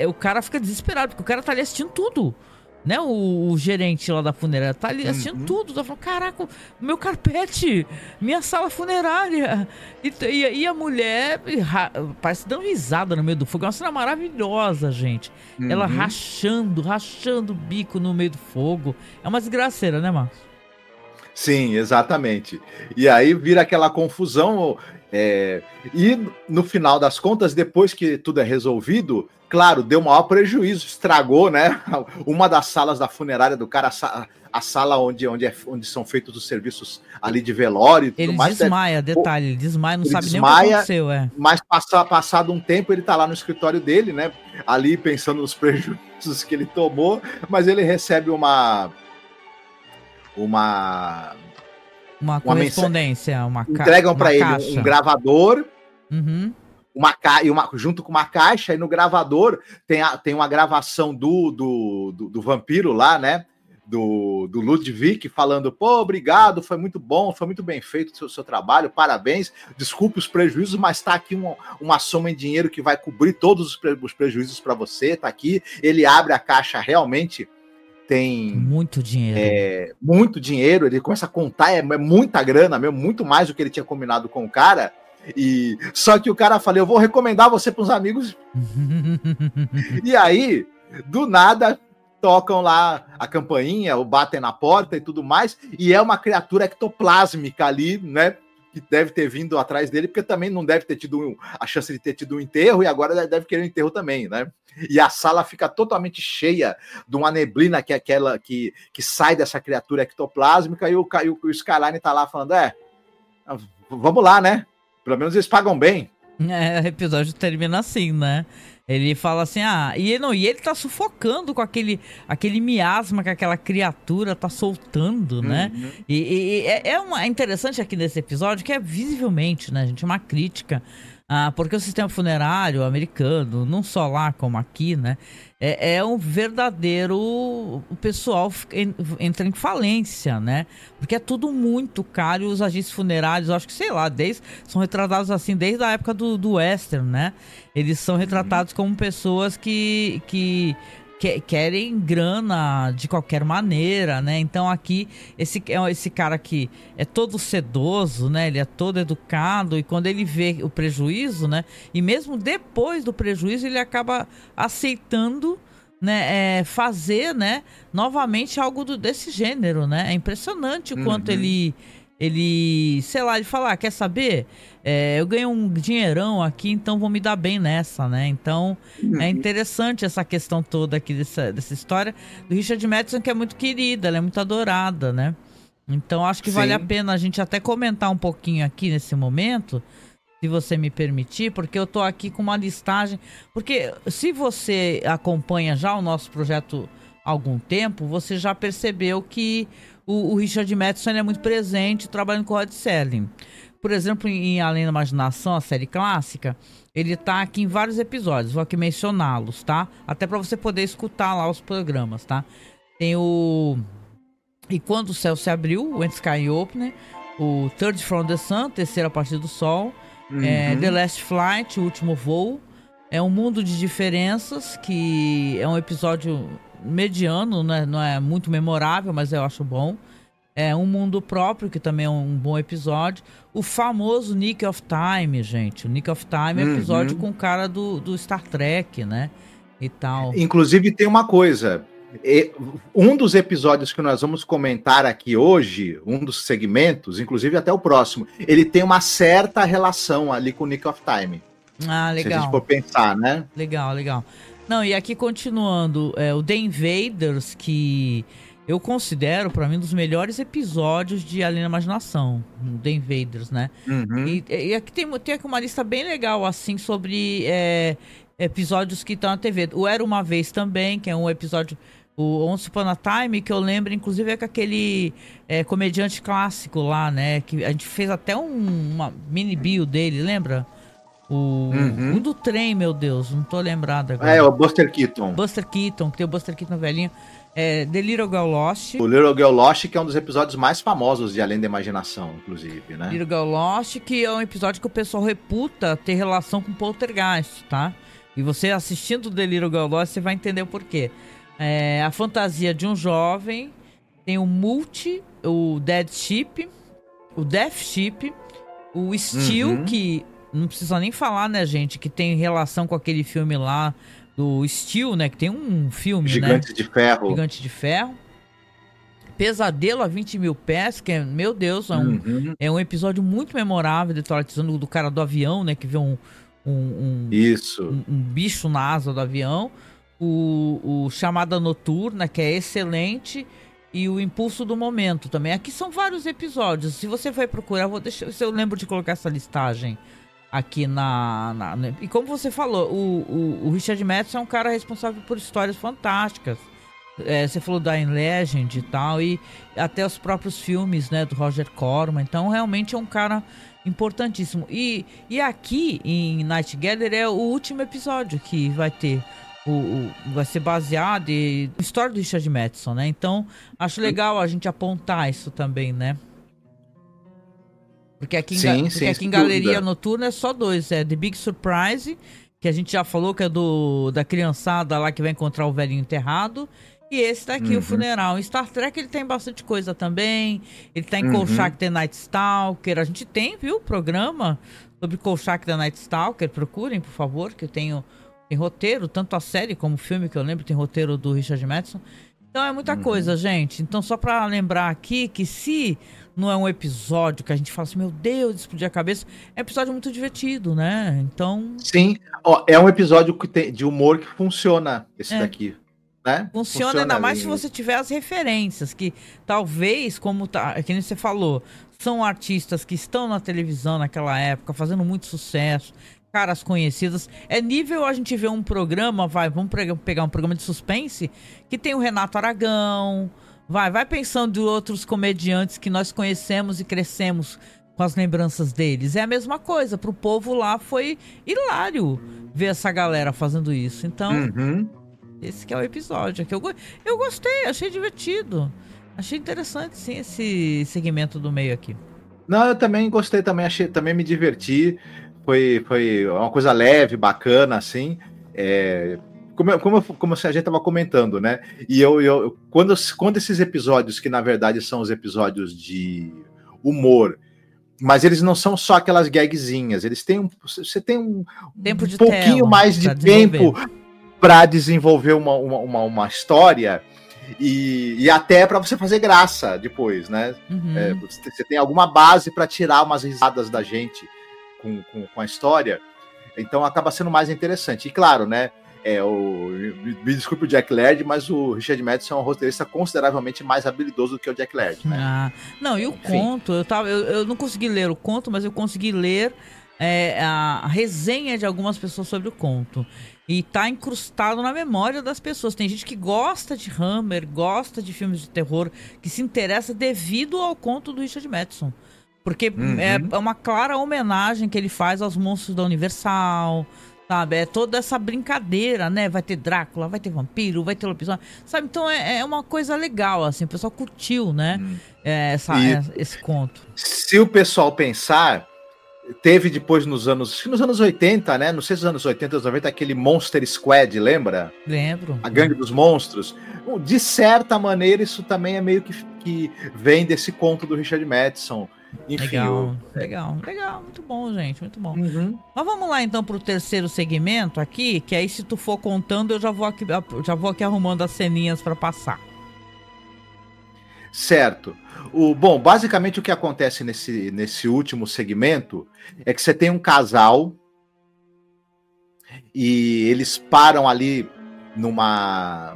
O cara fica desesperado, porque o cara tá ali assistindo tudo, né? O gerente lá da funerária tá ali assistindo tudo, tá falando, caraca, meu carpete, minha sala funerária. E a mulher parece dando risada no meio do fogo. É uma cena maravilhosa, gente. Ela rachando o bico no meio do fogo. É uma desgraceira, né, Marcos? Sim, exatamente. E aí vira aquela confusão. E no final das contas, depois que tudo é resolvido, claro, deu maior prejuízo, estragou, né? Uma das salas da funerária do cara, a sala onde são feitos os serviços ali de velório e tudo ele mais. Desmaia, detalhe, ele desmaia, não sabe nem o que aconteceu. Mas passado um tempo, ele tá lá no escritório dele, né? Ali pensando nos prejuízos que ele tomou, mas ele recebe uma correspondência, entregam para ele um gravador, junto com uma caixa, e no gravador tem uma gravação do vampiro lá, né? Do Ludwig falando, pô, obrigado, foi muito bom, foi muito bem feito o seu trabalho, parabéns, desculpe os prejuízos, mas tá aqui uma soma em dinheiro que vai cobrir todos os prejuízos para você, tá aqui. Ele abre a caixa, realmente tem muito dinheiro. Muito dinheiro, ele começa a contar, é muita grana mesmo, muito mais do que ele tinha combinado com o cara. E só que o cara fala, eu vou recomendar você para os amigos. E aí, do nada, tocam lá a campainha, ou batem na porta e tudo mais, e é uma criatura ectoplásmica ali, né? Que deve ter vindo atrás dele, porque também não deve ter tido a chance de ter tido um enterro, e agora deve querer um enterro também, né? E a sala fica totalmente cheia de uma neblina, que é aquela que sai dessa criatura ectoplásmica, e o Skyline tá lá falando, vamos lá, né? Pelo menos eles pagam bem. O episódio termina assim, né? Ele fala assim, e ele tá sufocando com aquele miasma que aquela criatura tá soltando, né? E é interessante aqui nesse episódio que é visivelmente, né, gente, uma crítica, porque o sistema funerário americano, não só lá como aqui, né, é um verdadeiro... O pessoal entra em falência, né? Porque é tudo muito caro e os agentes funerários, eu acho que, sei lá, são retratados assim desde a época do western, né? Eles são retratados como pessoas que querem grana de qualquer maneira, né? Então aqui, esse cara aqui é todo sedoso, né? Ele é todo educado e quando ele vê o prejuízo, né? E mesmo depois do prejuízo, ele acaba aceitando, né? Fazer, né? Novamente algo desse gênero, né? É impressionante o quanto ele, sei lá, ele fala, quer saber? Eu ganho um dinheirão aqui, então vou me dar bem nessa, né? Então, é interessante essa questão toda aqui dessa história do Richard Madison, que é muito querida, ela é muito adorada, né? Então, acho que vale a pena a gente até comentar um pouquinho aqui nesse momento, se você me permitir, porque eu tô aqui com uma listagem. Porque se você acompanha já o nosso projeto há algum tempo, você já percebeu que o Richard Madison é muito presente trabalhando com o Rod Serling. Por exemplo, em Além da Imaginação, a série clássica, ele tá aqui em vários episódios. Vou aqui mencioná-los, tá? Até para você poder escutar lá os programas, tá? Tem o E Quando o Céu se Abriu, When Sky Opened, o Third from the Sun, Terceira Parte do Sol, The Last Flight, O Último Voo, é Um Mundo de Diferenças, que é um episódio mediano, né? Não é muito memorável, mas eu acho bom. Um Mundo Próprio, que também é um bom episódio. O famoso Nick of Time, gente. O Nick of Time é episódio com o cara do Star Trek, né? E tal. Inclusive tem uma coisa. Um dos episódios que nós vamos comentar aqui hoje, um dos segmentos, inclusive até o próximo, ele tem uma certa relação ali com o Nick of Time. Legal. Se a gente for pensar, né? Legal. Não, e aqui continuando, o The Invaders, que... eu considero, pra mim, um dos melhores episódios de Além da Imaginação, The Invaders, né? E aqui tem aqui uma lista bem legal, assim, sobre episódios que estão na TV. O Era Uma Vez também, que é um episódio, o Once Upon a Time, que eu lembro, inclusive, é com aquele comediante clássico lá, né? Que a gente fez até uma mini bio dele, lembra? O do trem, meu Deus, não tô lembrado agora. O Buster Keaton. Buster Keaton, que tem o Buster Keaton velhinho. The Little Girl Lost. O Little Girl Lost, que é um dos episódios mais famosos de Além da Imaginação, inclusive, né? Little Girl Lost, que é um episódio que o pessoal reputa ter relação com Poltergeist, tá? E você assistindo The Little Girl Lost, você vai entender o porquê. A fantasia de um jovem, tem o Multi, o Dead Ship, o Death Ship, o Steel, que não precisa nem falar, né, gente, que tem relação com aquele filme lá, do Steel, né? Que tem um filme, Gigante de Ferro. Gigante de Ferro. Pesadelo a 20 mil pés, que meu Deus, é um episódio muito memorável de traumatizando do cara do avião, né? Que vê um bicho na asa do avião. O Chamada Noturna, que é excelente. E o Impulso do Momento também. Aqui são vários episódios. Se você vai procurar, vou deixar, se eu lembro de colocar essa listagem aqui e como você falou, o Richard Madison é um cara responsável por histórias fantásticas. Você falou da Legend e tal, e até os próprios filmes, né, do Roger Corman. Então realmente é um cara importantíssimo. E aqui em Night Gather é o último episódio que vai ter. Vai ser baseado na história do Richard Madison, né? Então acho legal a gente apontar isso também, né? Porque aqui em Galeria Noturna é só dois. The Big Surprise, que a gente já falou que é da criançada lá que vai encontrar o velhinho enterrado. E esse daqui, o Funeral. Em Star Trek ele tem bastante coisa também. Ele tá em Kolchak The Night Stalker. A gente tem, viu, programa sobre Kolchak The Night Stalker. Procurem, por favor, que tem roteiro. Tanto a série como o filme, que eu lembro, tem roteiro do Richard Madison. Então é muita coisa, gente. Então só pra lembrar aqui que se não é um episódio que a gente fala assim, meu Deus, explodir a cabeça, é um episódio muito divertido, né? Então... Sim, é um episódio de humor que funciona, esse daqui. Né? Funciona ainda mais se você tiver as referências, que talvez, como que nem você falou, são artistas que estão na televisão naquela época, fazendo muito sucesso, caras conhecidas. É nível a gente ver um programa, vamos pegar um programa de suspense, que tem o Renato Aragão, vai pensando de outros comediantes que nós conhecemos e crescemos com as lembranças deles. É a mesma coisa, pro povo lá foi hilário ver essa galera fazendo isso. Então, esse que é o episódio. Que eu gostei, achei divertido. Achei interessante, sim, esse segmento do meio aqui. Não, eu também gostei, também me diverti. Foi uma coisa leve, bacana, assim. Como a gente estava comentando, né? E quando esses episódios, que na verdade são os episódios de humor, mas eles não são só aquelas gagzinhas, você tem um pouquinho mais de tempo para desenvolver uma história e até para você fazer graça depois, né? Você tem alguma base para tirar umas risadas da gente com a história, então acaba sendo mais interessante. E claro, né? Me desculpe o Jack Laird, mas o Richard Madison é um roteirista consideravelmente mais habilidoso do que o Jack Laird, né? Não, e o conto, eu não consegui ler o conto, mas eu consegui ler a resenha de algumas pessoas sobre o conto. E tá incrustado na memória das pessoas. Tem gente que gosta de Hammer, gosta de filmes de terror, que se interessa devido ao conto do Richard Madison. Porque é uma clara homenagem que ele faz aos monstros da Universal, sabe? É toda essa brincadeira, né? Vai ter Drácula, vai ter vampiro, vai ter lobisomem, sabe? Então é uma coisa legal, assim. O pessoal curtiu, né? Esse conto. Se o pessoal pensar, teve depois nos anos 80, né? Não sei se nos anos 80, anos 90, aquele Monster Squad, lembra? Lembro. A Gangue dos Monstros. De certa maneira, isso também é meio que vem desse conto do Richard Madison. Enfim, legal, muito bom, gente, muito bom. Mas vamos lá então pro terceiro segmento aqui, que aí se tu for contando, eu já vou aqui arrumando as ceninhas para passar. Certo. Bom, basicamente o que acontece nesse último segmento é que você tem um casal e eles param ali numa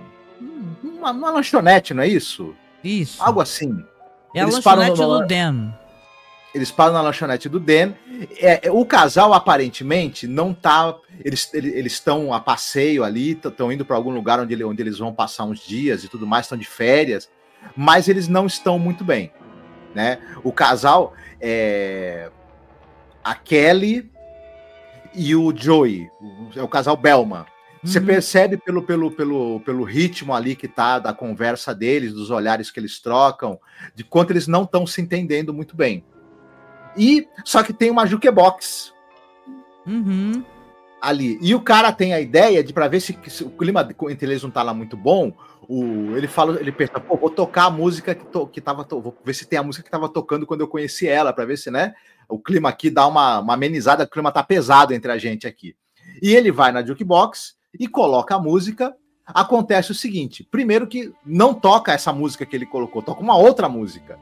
lanchonete, não é isso? Isso. Algo assim. É a lanchonete do Dan. Eles param na lanchonete do Dan. O casal, aparentemente, não tá... Eles estão a passeio ali, estão indo para algum lugar onde eles vão passar uns dias e tudo mais, estão de férias, mas eles não estão muito bem, né? O casal a Kelly e o Joey, é o casal Bellman. Você percebe pelo ritmo ali que tá da conversa deles, dos olhares que eles trocam, de quanto eles não estão se entendendo muito bem. Só que tem uma jukebox ali. E o cara tem a ideia de, para ver se o clima entre eles não tá lá muito bom, ele pensa, vou tocar a música que tava, vou ver se tem a música que tava tocando quando eu conheci ela, para ver se, né, o clima aqui dá uma amenizada, o clima tá pesado entre a gente aqui. E ele vai na jukebox e coloca a música. Acontece o seguinte, primeiro que não toca essa música que ele colocou, toca uma outra música.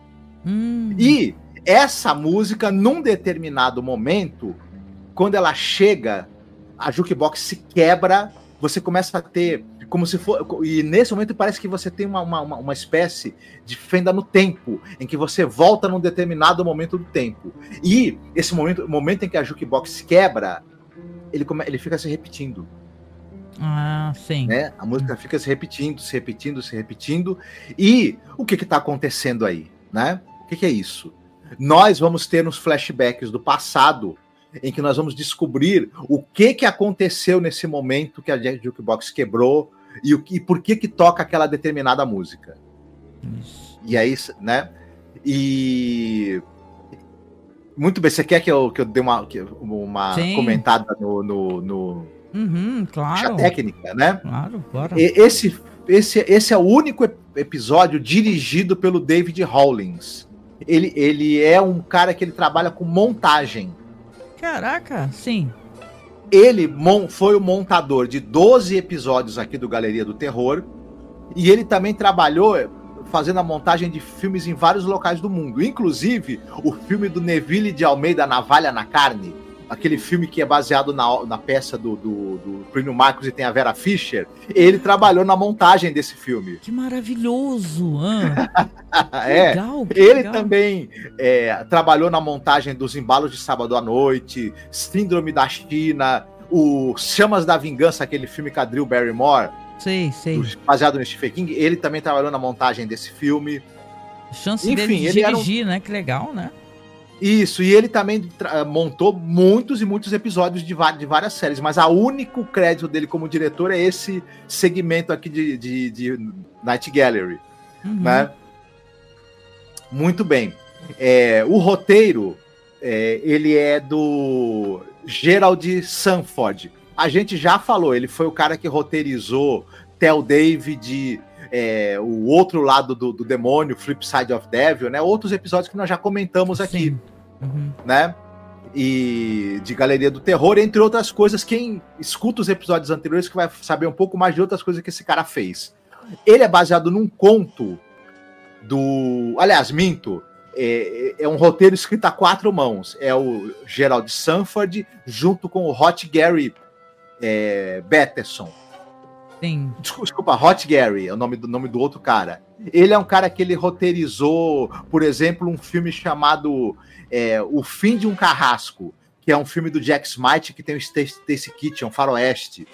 E essa música, num determinado momento, quando ela chega, a jukebox se quebra, você começa a ter como se for... E nesse momento parece que você tem uma espécie de fenda no tempo, em que você volta num determinado momento do tempo. E esse momento, o momento em que a jukebox se quebra, ele fica se repetindo. Sim. Né? A música fica se repetindo. E o que está acontecendo aí? Né? O que é isso? Nós vamos ter uns flashbacks do passado em que nós vamos descobrir o que aconteceu nesse momento que a jukebox quebrou e por que toca aquela determinada música. Isso. E aí, né? E... Muito bem, você quer que eu dê uma comentada no claro. a técnica, né? Claro, bora. Esse é o único episódio dirigido pelo David Rawlings. Ele é um cara que ele trabalha com montagem. Caraca, sim. Ele foi o montador de 12 episódios aqui do Galeria do Terror. E ele também trabalhou fazendo a montagem de filmes em vários locais do mundo. Inclusive, o filme do Neville de Almeida, Navalha na Carne. aquele filme que é baseado na peça do Plínio Marcos e tem a Vera Fischer, ele trabalhou na montagem desse filme. Que maravilhoso! Legal, ele legal. Também trabalhou na montagem dos Embalos de Sábado à Noite, Síndrome da China, o Chamas da Vingança, aquele filme com a Drew Barrymore, sei. Baseado no Stephen King. Ele também trabalhou na montagem desse filme. Chance dele de dirigir, né? Que legal, né? Isso, e ele também montou muitos e muitos episódios de várias séries, mas o único crédito dele como diretor é esse segmento aqui de Night Gallery, né? Muito bem. O roteiro, ele é do Gerald Sanford. A gente já falou, ele foi o cara que roteirizou Tell David, o outro lado do demônio, Flip Side of Devil, né? Outros episódios que nós já comentamos aqui, né? E de Galeria do Terror, entre outras coisas. Quem escuta os episódios anteriores que vai saber um pouco mais de outras coisas que esse cara fez. Ele é baseado num conto aliás, minto. É um roteiro escrito a 4 mãos. É o Gerald Sanford junto com o Hot Gary Batterson. Sim. Desculpa, Hot Gary é o nome do outro cara. Ele é um cara que ele roteirizou, por exemplo, um filme chamado O Fim de um Carrasco, que é um filme do Jack Smite que tem o Stacy Keach, um faroeste.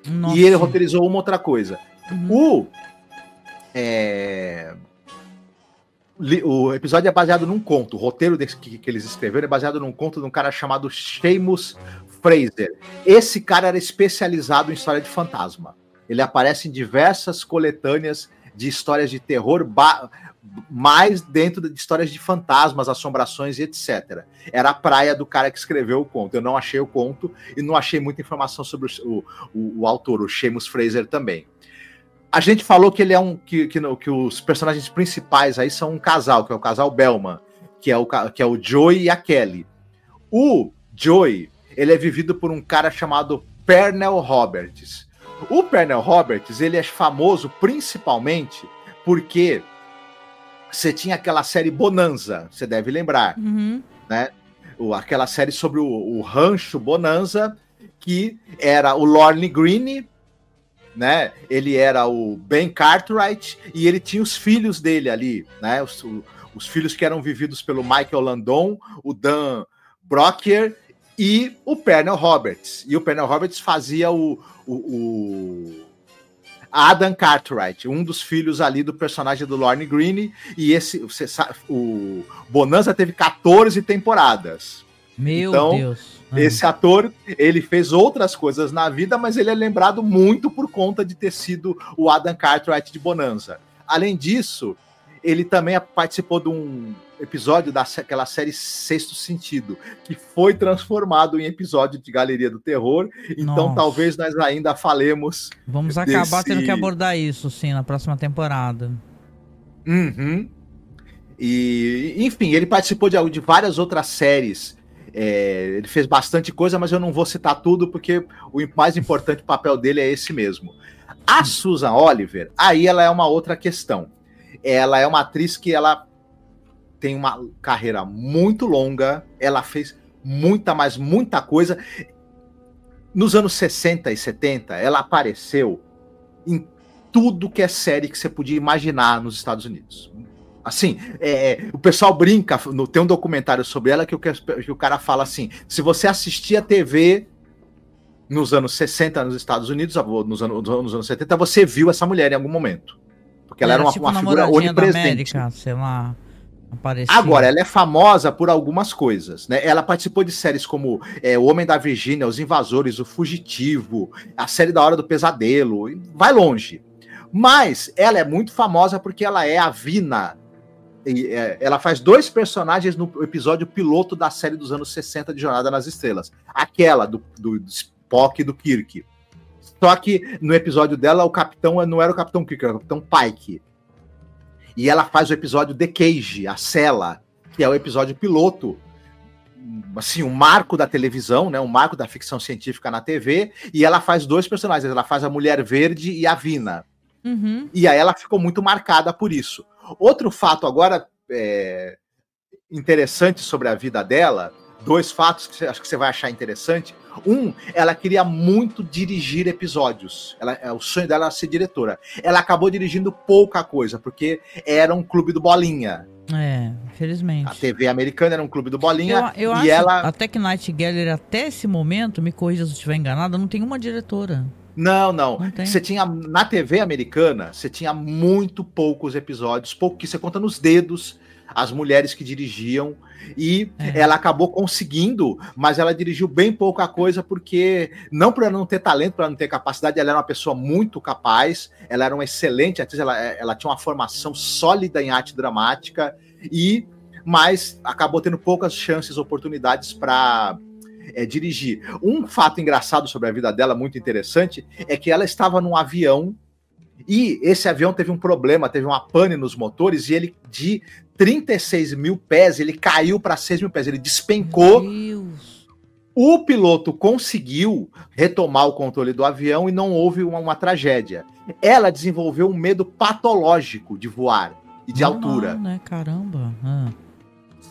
Nossa. E ele roteirizou uma outra coisa. O episódio é baseado num conto. O roteiro que eles escreveram é baseado num conto de um cara chamado Seamus Fraser. Esse cara era especializado em história de fantasma. Ele aparece em diversas coletâneas de histórias de terror, mais dentro de histórias de fantasmas, assombrações e etc. Era a praia do cara que escreveu o conto. Eu não achei o conto e não achei muita informação sobre o autor, o Seamus Fraser também. A gente falou que ele é que os personagens principais aí são um casal, que é o casal Bellman, que é o Joey e a Kelly. O Joey, ele é vivido por um cara chamado Pernell Roberts. O Pernell Roberts, ele é famoso principalmente porque você tinha aquela série Bonanza, você deve lembrar, né? Aquela série sobre o rancho Bonanza, que era o Lorne Greene, né? Ele era o Ben Cartwright e ele tinha os filhos dele ali, né? Os filhos que eram vividos pelo Michael Landon, o Dan Brockier e o Pernell Roberts. E o Pernell Roberts fazia o Adam Cartwright, um dos filhos ali do personagem do Lorne Greene, e o Bonanza teve 14 temporadas. Meu Deus. Esse ator, ele fez outras coisas na vida, mas ele é lembrado muito por conta de ter sido o Adam Cartwright de Bonanza. Além disso, ele também participou de um episódio daquela série Sexto Sentido, que foi transformado em episódio de Galeria do Terror. Então, talvez nós ainda falemos. Vamos acabar tendo que abordar isso, sim, na próxima temporada. E, enfim, ele participou de várias outras séries. Ele fez bastante coisa, mas eu não vou citar tudo, porque o mais importante papel dele é esse mesmo. A Susan Oliver, aí ela é uma outra questão. Ela é uma atriz que ela tem uma carreira muito longa, ela fez muita coisa. Nos anos 60 e 70, ela apareceu em tudo que é série que você podia imaginar nos Estados Unidos. Assim, o pessoal brinca, tem um documentário sobre ela que o cara fala assim, se você assistia a TV nos anos 60 nos Estados Unidos, nos anos 70, você viu essa mulher em algum momento. Porque ela era uma figura onipresente. Da América, sei lá, aparecia. Agora, ela é famosa por algumas coisas, né? Ela participou de séries como O Homem da Virgínia, Os Invasores, O Fugitivo, a série da Hora do Pesadelo, vai longe. Mas ela é muito famosa porque ela é a Vina. Ela faz 2 personagens no episódio piloto da série dos anos 60 de Jornada nas Estrelas. Aquela do Spock e do Kirk. Só que no episódio dela, o capitão não era o Capitão Kirk, era o Capitão Pike. E ela faz o episódio The Cage, a Cela, que é o episódio piloto, assim, um marco da televisão, né, um marco da ficção científica na TV, e ela faz 2 personagens, ela faz a Mulher Verde e a Vina. E aí ela ficou muito marcada por isso. Outro fato agora interessante sobre a vida dela dois fatos que acho que você vai achar interessante. Um, ela queria muito dirigir episódios. O sonho dela era ser diretora. Ela acabou dirigindo pouca coisa, porque era um clube do Bolinha. Infelizmente. A TV americana era um clube do Bolinha. Eu acho até que Nightgallery, até esse momento, me corrija se eu estiver enganada, não tem uma diretora. Não. Você tinha, na TV americana, você tinha muito poucos episódios, pouco que você conta nos dedos, as mulheres que dirigiam, e ela acabou conseguindo, mas ela dirigiu bem pouca coisa, porque, não por ela não ter talento, por ela não ter capacidade, ela era uma pessoa muito capaz, ela era uma excelente atriz, ela tinha uma formação sólida em arte dramática, mas acabou tendo poucas chances, oportunidades para dirigir. Um fato engraçado sobre a vida dela, muito interessante, é que ela estava num avião, e esse avião teve um problema, teve uma pane nos motores, e ele, de 36 mil pés, ele caiu para 6 mil pés, ele despencou. Meu Deus. O piloto conseguiu retomar o controle do avião e não houve uma tragédia. Ela desenvolveu um medo patológico de voar e de altura. Né? Caramba.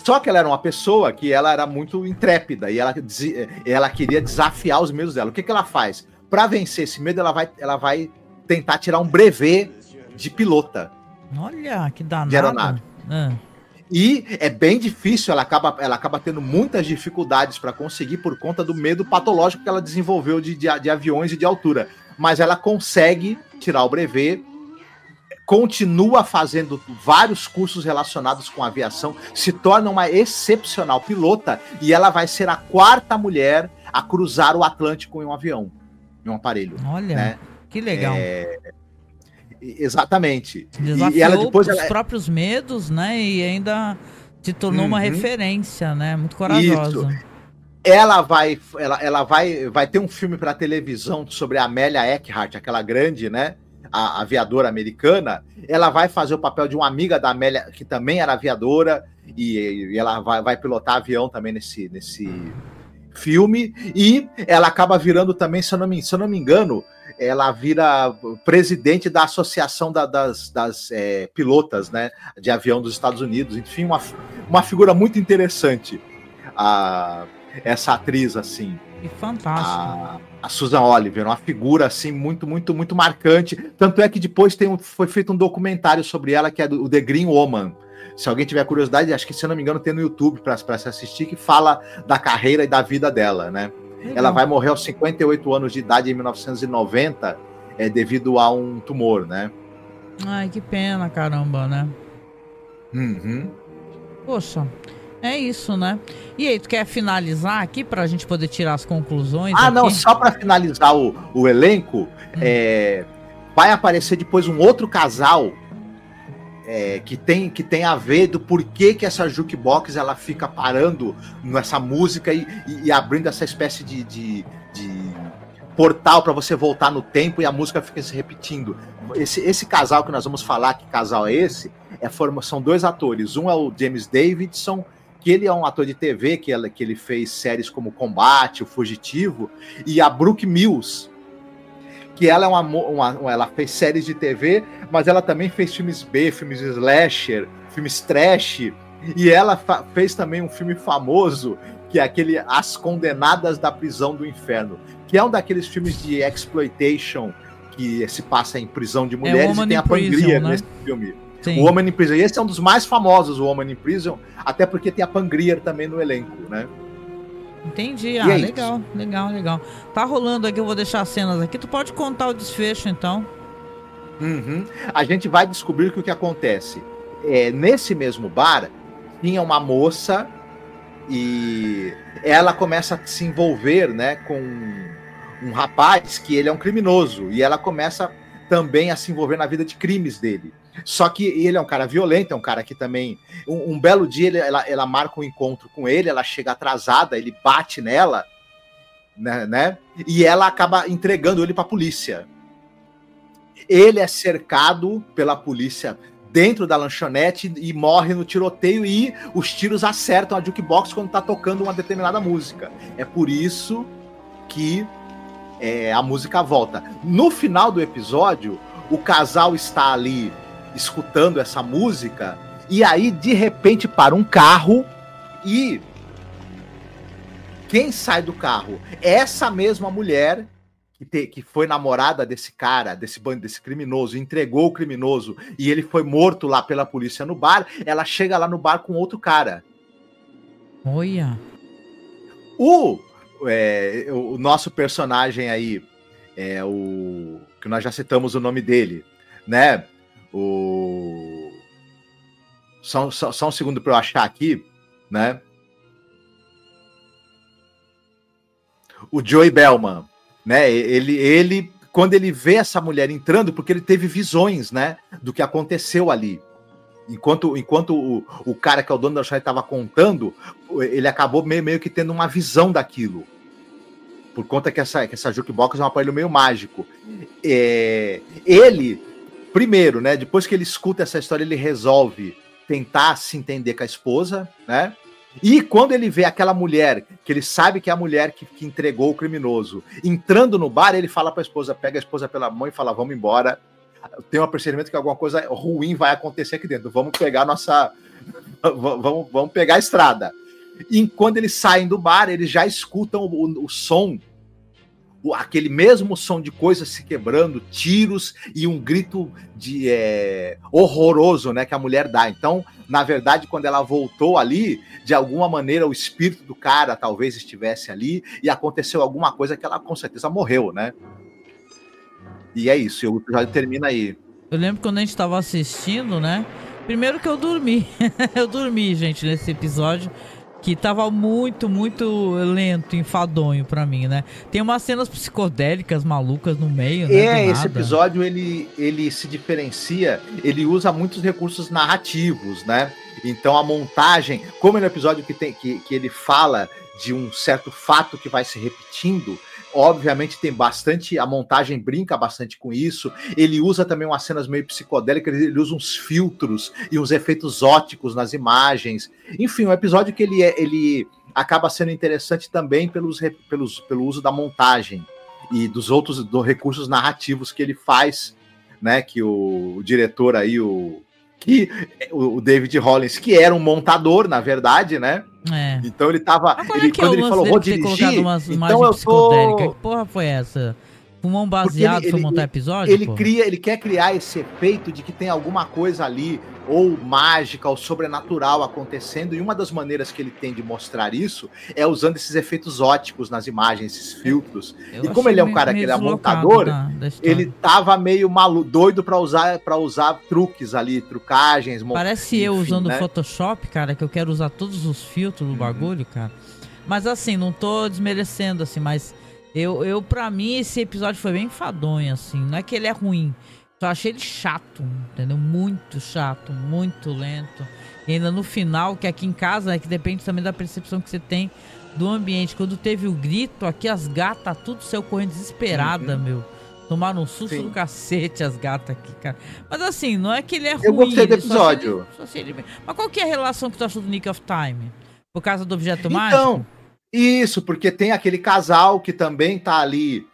Só que ela era uma pessoa que ela era muito intrépida e ela queria desafiar os medos dela. O que ela faz? Para vencer esse medo, ela vai tentar tirar um brevet de pilota. Olha, que danado. De aeronave. E é bem difícil, ela acaba tendo muitas dificuldades para conseguir por conta do medo patológico que ela desenvolveu de aviões e de altura. Mas ela consegue tirar o brevet, continua fazendo vários cursos relacionados com aviação, se torna uma excepcional pilota, e ela vai ser a 4ª mulher a cruzar o Atlântico em um avião, em um aparelho. Olha, né? Que legal. Exatamente. Desafiou e ela depois os próprios medos, né? E ainda se tornou uma referência, né? Muito corajosa. Isso. Ela vai ter um filme para televisão sobre a Amélia Earhart, aquela grande, né? A aviadora americana. Ela vai fazer o papel de uma amiga da Amélia, que também era aviadora, e ela vai pilotar avião também nesse filme. E ela acaba virando também, se eu não me engano, ela vira presidente da Associação das Pilotas, né, de Avião dos Estados Unidos. Enfim, uma figura muito interessante, essa atriz, assim. E fantástico. A Susan Oliver, uma figura, assim, muito, muito, muito marcante. Tanto é que depois foi feito um documentário sobre ela, que é o The Green Woman. Se alguém tiver curiosidade, acho que, se eu não me engano, tem no YouTube para se assistir, que fala da carreira e da vida dela, né? Ela vai morrer aos 58 anos de idade em 1990, devido a um tumor, né? Ai, que pena, caramba, né? Poxa, é isso, né? E aí, tu quer finalizar aqui pra gente poder tirar as conclusões? Não, só para finalizar o elenco, vai aparecer depois um outro casal que tem a ver do porquê que essa jukebox ela fica parando nessa música e abrindo essa espécie de portal para você voltar no tempo, e a música fica se repetindo. Esse casal que nós vamos falar, que casal é esse? São 2 atores. Um é o James Davidson, que ele é um ator de TV, que ele fez séries como Combate, O Fugitivo, e a Brooke Mills, que ela ela fez séries de TV, mas ela também fez filmes B, filmes slasher, filmes trash, e ela fez também um filme famoso, que é aquele As Condenadas da Prisão do Inferno, que é um daqueles filmes de exploitation que se passa em prisão de mulheres, e tem a Pangria, né, nesse filme. Sim. O Woman in Prison. E esse é um dos mais famosos, o Woman in Prison, até porque tem a Pangria também no elenco, né? Entendi. Legal. Tá rolando aqui, eu vou deixar as cenas aqui. Tu pode contar o desfecho, então? A gente vai descobrir que o que acontece. Nesse mesmo bar, tinha uma moça e ela começa a se envolver, né, com um rapaz que ele é um criminoso. E ela começa também a se envolver na vida de crimes dele. Só que ele é um cara violento, é um cara que também... Um belo dia ela marca um encontro com ele, ela chega atrasada, ele bate nela, né? E ela acaba entregando ele para a polícia. Ele é cercado pela polícia dentro da lanchonete e morre no tiroteio, e os tiros acertam a jukebox quando tá tocando uma determinada música. É por isso que a música volta. No final do episódio, o casal está ali escutando essa música, e aí de repente para um carro, e quem sai do carro? Essa mesma mulher que foi namorada desse cara, desse criminoso, entregou o criminoso e ele foi morto lá pela polícia no bar, ela chega lá no bar com outro cara. Olha. O nosso personagem aí, que nós já citamos o nome dele, né? Só um segundo para eu achar aqui, né? O Joey Bellman, né? Ele, quando ele vê essa mulher entrando, porque ele teve visões, né? Do que aconteceu ali. Enquanto o cara que é o dono da lanchonete estava contando, ele acabou meio que tendo uma visão daquilo. Por conta que essa jukebox é um aparelho meio mágico. Ele, primeiro, né? Depois que ele escuta essa história, ele resolve tentar se entender com a esposa, né? E quando ele vê aquela mulher, que ele sabe que é a mulher que entregou o criminoso, entrando no bar, ele fala para a esposa, pega a esposa pela mão e fala, vamos embora. Tem um percebimento que alguma coisa ruim vai acontecer aqui dentro. Vamos pegar vamos pegar a estrada. E quando eles saem do bar, eles já escutam o som, aquele mesmo som de coisas se quebrando, tiros e um grito horroroso, né, que a mulher dá. Então, na verdade, quando ela voltou ali, de alguma maneira o espírito do cara talvez estivesse ali e aconteceu alguma coisa que ela com certeza morreu, né? E é isso, o episódio termina aí. Eu lembro quando a gente tava assistindo, né? Primeiro que eu dormi. Eu dormi, gente, nesse episódio. Que tava muito, muito lento, enfadonho pra mim, né? Tem umas cenas psicodélicas malucas no meio, né? Esse episódio, ele se diferencia, ele usa muitos recursos narrativos, né? Então a montagem, como é no episódio que ele fala de um certo fato que vai se repetindo, obviamente tem bastante, a montagem brinca bastante com isso, ele usa também umas cenas meio psicodélicas, ele usa uns filtros e uns efeitos óticos nas imagens, enfim, um episódio que ele acaba sendo interessante também pelo uso da montagem e dos recursos narrativos que ele faz, né, que o diretor aí, o David Hollins, que era um montador, na verdade, né? Então ele tava. Quando ele falou, vou dirigir. Então eu tô. Que porra foi essa? Fumou um baseado pra montar episódio? Ele quer criar esse efeito de que tem alguma coisa ali, ou mágica, ou sobrenatural acontecendo, e uma das maneiras que ele tem de mostrar isso é usando esses efeitos óticos nas imagens, esses filtros. E como ele é um cara que ele é montador, ele tava meio doido pra usar truques ali, trucagens. Parece enfim, eu usando o Photoshop, cara, que eu quero usar todos os filtros do bagulho, cara. Mas assim, não tô desmerecendo, assim, mas pra mim, esse episódio foi bem enfadonho, assim. Não é que ele é ruim, só achei ele chato, entendeu? Muito chato, muito lento. E ainda no final, que aqui em casa, que depende também da percepção que você tem do ambiente. Quando teve o grito, aqui as gatas tudo saiu correndo desesperada, meu. Tomaram um susto do cacete as gatas aqui, cara. Mas assim, não é que ele é ruim. Eu gostei do episódio. Mas qual que é a relação que tu achou do Nick of Time? Por causa do objeto mágico? Então, isso, porque tem aquele casal que também tá ali,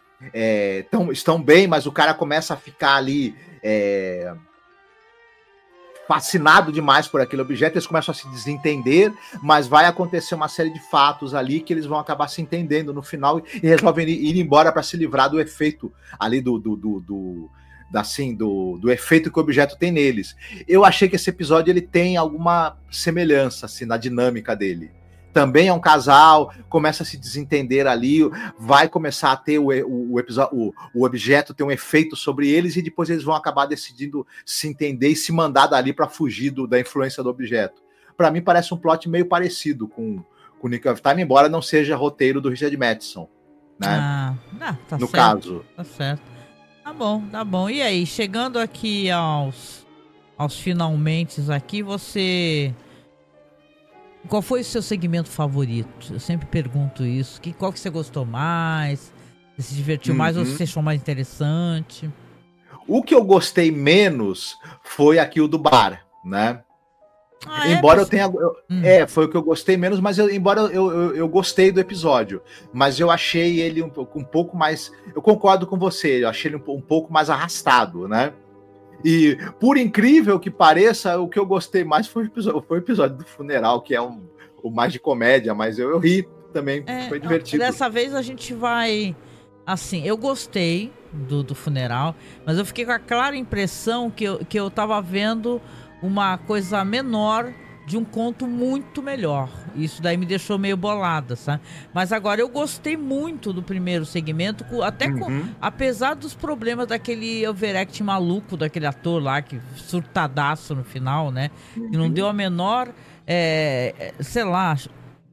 estão bem, mas o cara começa a ficar ali fascinado demais por aquele objeto, eles começam a se desentender, mas vai acontecer uma série de fatos ali que eles vão acabar se entendendo no final e resolvem ir embora para se livrar do efeito ali do efeito que o objeto tem neles. Eu achei que esse episódio ele tem alguma semelhança assim, na dinâmica dele. Também é um casal, começa a se desentender ali, vai começar a ter o objeto ter um efeito sobre eles e depois eles vão acabar decidindo se entender e se mandar dali para fugir da influência do objeto. Para mim parece um plot meio parecido com Nick of Time, embora não seja roteiro do Richard Matheson, né? Tá no certo, caso. Tá certo. Tá bom. E aí, chegando aqui aos finalmente aqui, qual foi o seu segmento favorito? Eu sempre pergunto isso. Qual que você gostou mais? Você se divertiu mais ou você achou mais interessante? O que eu gostei menos foi aqui o do bar, né? Embora eu tenha... foi o que eu gostei menos, mas embora eu gostei do episódio. Mas eu achei ele um pouco mais... Eu concordo com você, eu achei ele um pouco mais arrastado, né? E, por incrível que pareça, o que eu gostei mais foi o episódio do funeral, que é o mais de comédia, mas eu ri também, foi divertido. Dessa vez a gente vai... Assim, eu gostei do funeral, mas eu fiquei com a clara impressão que eu tava vendo uma coisa menor de um conto muito melhor. Isso daí me deixou meio bolada, sabe? Mas agora eu gostei muito do primeiro segmento, apesar dos problemas daquele overact maluco, daquele ator lá, que surtadaço no final, né? Que não deu a menor, sei lá,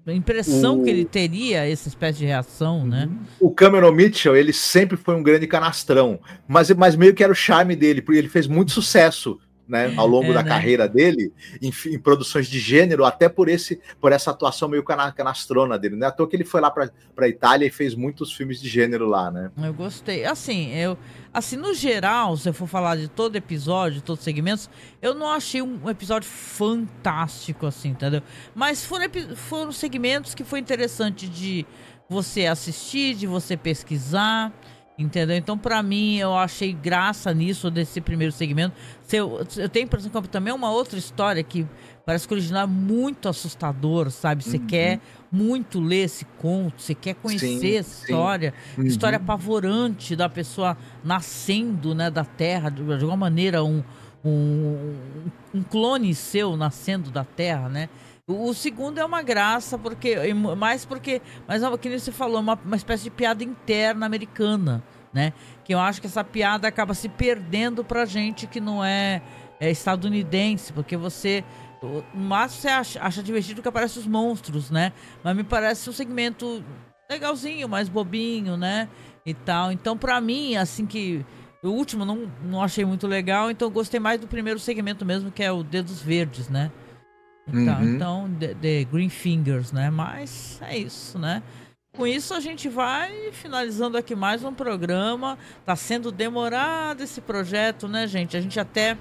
impressão que ele teria essa espécie de reação, né? O Cameron Mitchell, ele sempre foi um grande canastrão, mas meio que era o charme dele, porque ele fez muito sucesso, né, ao longo da carreira dele, em produções de gênero, até por essa atuação meio canastrona dele, né? À toa que ele foi lá pra Itália e fez muitos filmes de gênero lá, né? Eu gostei. Assim, no geral, se eu for falar de todo episódio, de todos os segmentos, eu não achei um episódio fantástico, assim, entendeu? Mas foram segmentos que foi interessante de você assistir, de você pesquisar, entendeu? Então, pra mim, eu achei graça nisso, desse primeiro segmento. Eu tenho a impressão que também é uma outra história que parece que o original é muito assustador, sabe? Você quer muito ler esse conto, você quer conhecer essa história. História apavorante da pessoa nascendo, né, da Terra, de alguma maneira, um clone seu nascendo da Terra, né? O segundo é uma graça, mas que nem você falou, uma espécie de piada interna americana, né? Que eu acho que essa piada acaba se perdendo pra gente que não é estadunidense, porque no máximo você acha divertido que aparecem os monstros, né? Mas me parece um segmento legalzinho, mais bobinho, né? E tal. Então, pra mim, assim que... O último não achei muito legal, então eu gostei mais do primeiro segmento mesmo, que é o Dedos Verdes, né? Então, The Green Fingers, né? Mas é isso, né? Com isso a gente vai finalizando aqui mais um programa. Tá sendo demorado esse projeto, né, gente? A gente até,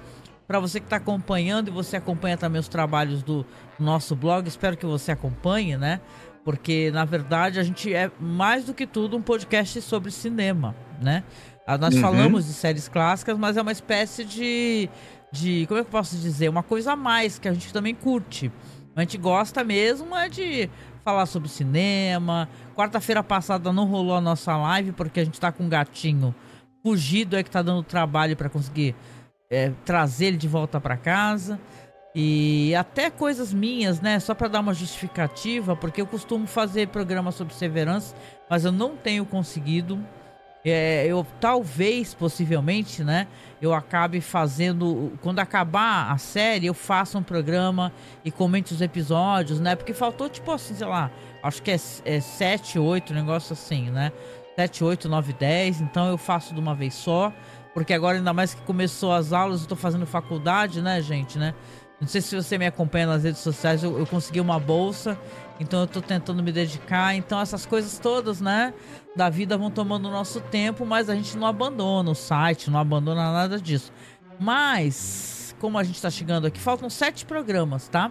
para você que tá acompanhando, e você acompanha também os trabalhos do nosso blog, espero que você acompanhe, né? Porque, na verdade, a gente é mais do que tudo um podcast sobre cinema, né? Nós falamos de séries clássicas, mas é uma espécie de como é que eu posso dizer? Uma coisa a mais que a gente também curte. A gente gosta mesmo de falar sobre cinema. Quarta-feira passada não rolou a nossa live porque a gente tá com um gatinho fugido que tá dando trabalho para conseguir trazer ele de volta para casa. E até coisas minhas, né? Só para dar uma justificativa, porque eu costumo fazer programa sobre Severance, mas eu não tenho conseguido. Eu talvez, possivelmente, né, eu acabe fazendo, quando acabar a série, eu faça um programa e comente os episódios, né, porque faltou, tipo assim, sei lá, acho que é 7, 8, um negócio assim, né, 7, 8, 9, 10, então eu faço de uma vez só, porque agora ainda mais que começou as aulas, eu tô fazendo faculdade, né, gente, né, não sei se você me acompanha nas redes sociais, eu consegui uma bolsa, então eu tô tentando me dedicar, então essas coisas todas, né, da vida vão tomando o nosso tempo, mas a gente não abandona o site, não abandona nada disso. Mas, como a gente tá chegando aqui, faltam 7 programas, tá?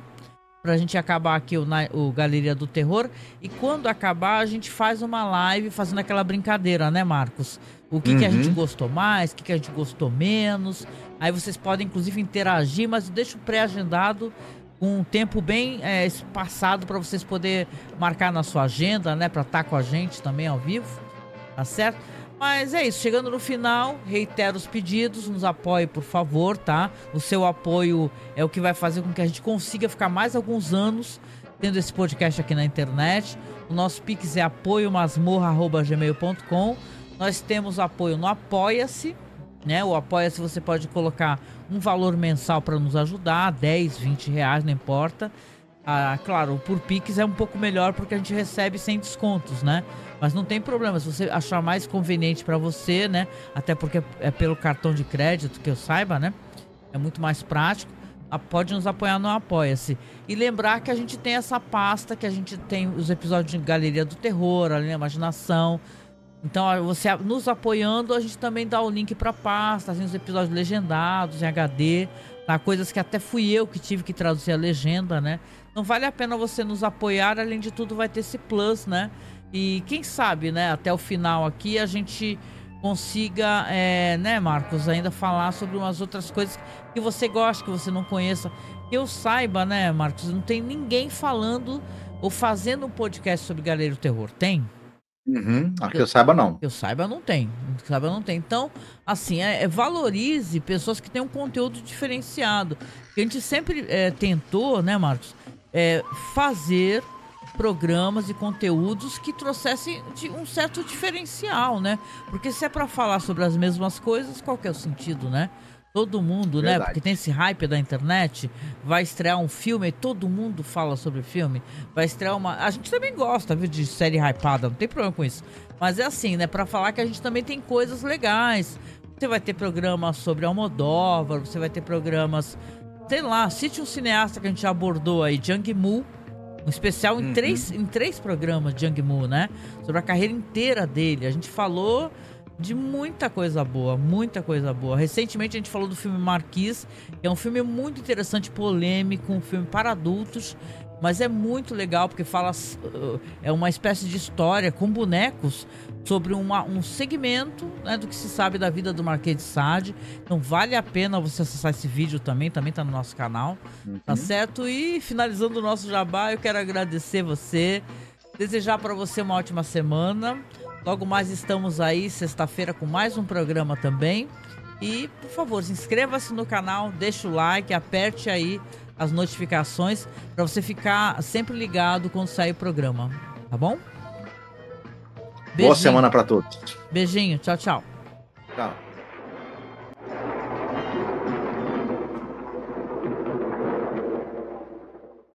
Pra gente acabar aqui o Galeria do Terror, e quando acabar a gente faz uma live fazendo aquela brincadeira, né, Marcos? O que a gente gostou mais, o que a gente gostou menos, aí vocês podem inclusive interagir, mas eu deixo pré-agendado com um tempo bem espaçado para vocês poderem marcar na sua agenda, né? Para estar com a gente também ao vivo, tá certo? Mas é isso, chegando no final, reitero os pedidos, nos apoie, por favor, tá? O seu apoio é o que vai fazer com que a gente consiga ficar mais alguns anos tendo esse podcast aqui na internet. O nosso Pix é apoiomasmorra@gmail.com. Nós temos apoio no Apoia-se, né? O Apoia-se você pode colocar um valor mensal para nos ajudar, 10, 20 reais, não importa. Claro, por Pix é um pouco melhor porque a gente recebe sem descontos, né? Mas não tem problema, se você achar mais conveniente para você, né? Até porque é pelo cartão de crédito, que eu saiba, né? É muito mais prático. Pode nos apoiar no Apoia-se. E lembrar que a gente tem essa pasta, que a gente tem os episódios de Galeria do Terror, Além da Imaginação. Então, você nos apoiando, a gente também dá o link pra pasta, assim, os episódios legendados, em HD, tá? Coisas que até fui eu que tive que traduzir a legenda, né? Não vale a pena você nos apoiar, além de tudo vai ter esse plus, né? E quem sabe, né, até o final aqui a gente consiga, né, Marcos, ainda falar sobre umas outras coisas que você gosta, que você não conheça. Que eu saiba, né, Marcos, não tem ninguém falando ou fazendo um podcast sobre Galeria do Terror. Tem? Acho que eu saiba, não. Que eu saiba, não tem. Que eu saiba, não tem. Então, assim, valorize pessoas que têm um conteúdo diferenciado. A gente sempre tentou, né, Marcos, fazer programas e conteúdos que trouxessem um certo diferencial, né? Porque se é para falar sobre as mesmas coisas, qual que é o sentido, né? Todo mundo, Verdade. né? Porque tem esse hype da internet, vai estrear um filme e todo mundo fala sobre filme, vai estrear uma... A gente também gosta, viu, de série hypada, não tem problema com isso. Mas é assim, né? Pra falar que a gente também tem coisas legais. Você vai ter programas sobre Almodóvar, você vai ter programas... Sei lá, cite um cineasta que a gente já abordou aí, Zhang Mu, um especial em três programas de Zhang Mu, né? Sobre a carreira inteira dele. A gente falou de muita coisa boa, muita coisa boa. Recentemente a gente falou do filme Marquise, que é um filme muito interessante, polêmico, um filme para adultos, mas é muito legal porque fala, é uma espécie de história com bonecos sobre um segmento, né, do que se sabe da vida do Marquês de Sade. Então vale a pena você acessar esse vídeo também tá no nosso canal, tá certo? E finalizando o nosso jabá, eu quero agradecer você, desejar para você uma ótima semana. Logo mais estamos aí, sexta-feira, com mais um programa também. E, por favor, inscreva-se no canal, deixa o like, aperte aí as notificações para você ficar sempre ligado quando sair o programa, tá bom? Beijinho. Boa semana para todos. Beijinho, tchau, tchau. Tchau.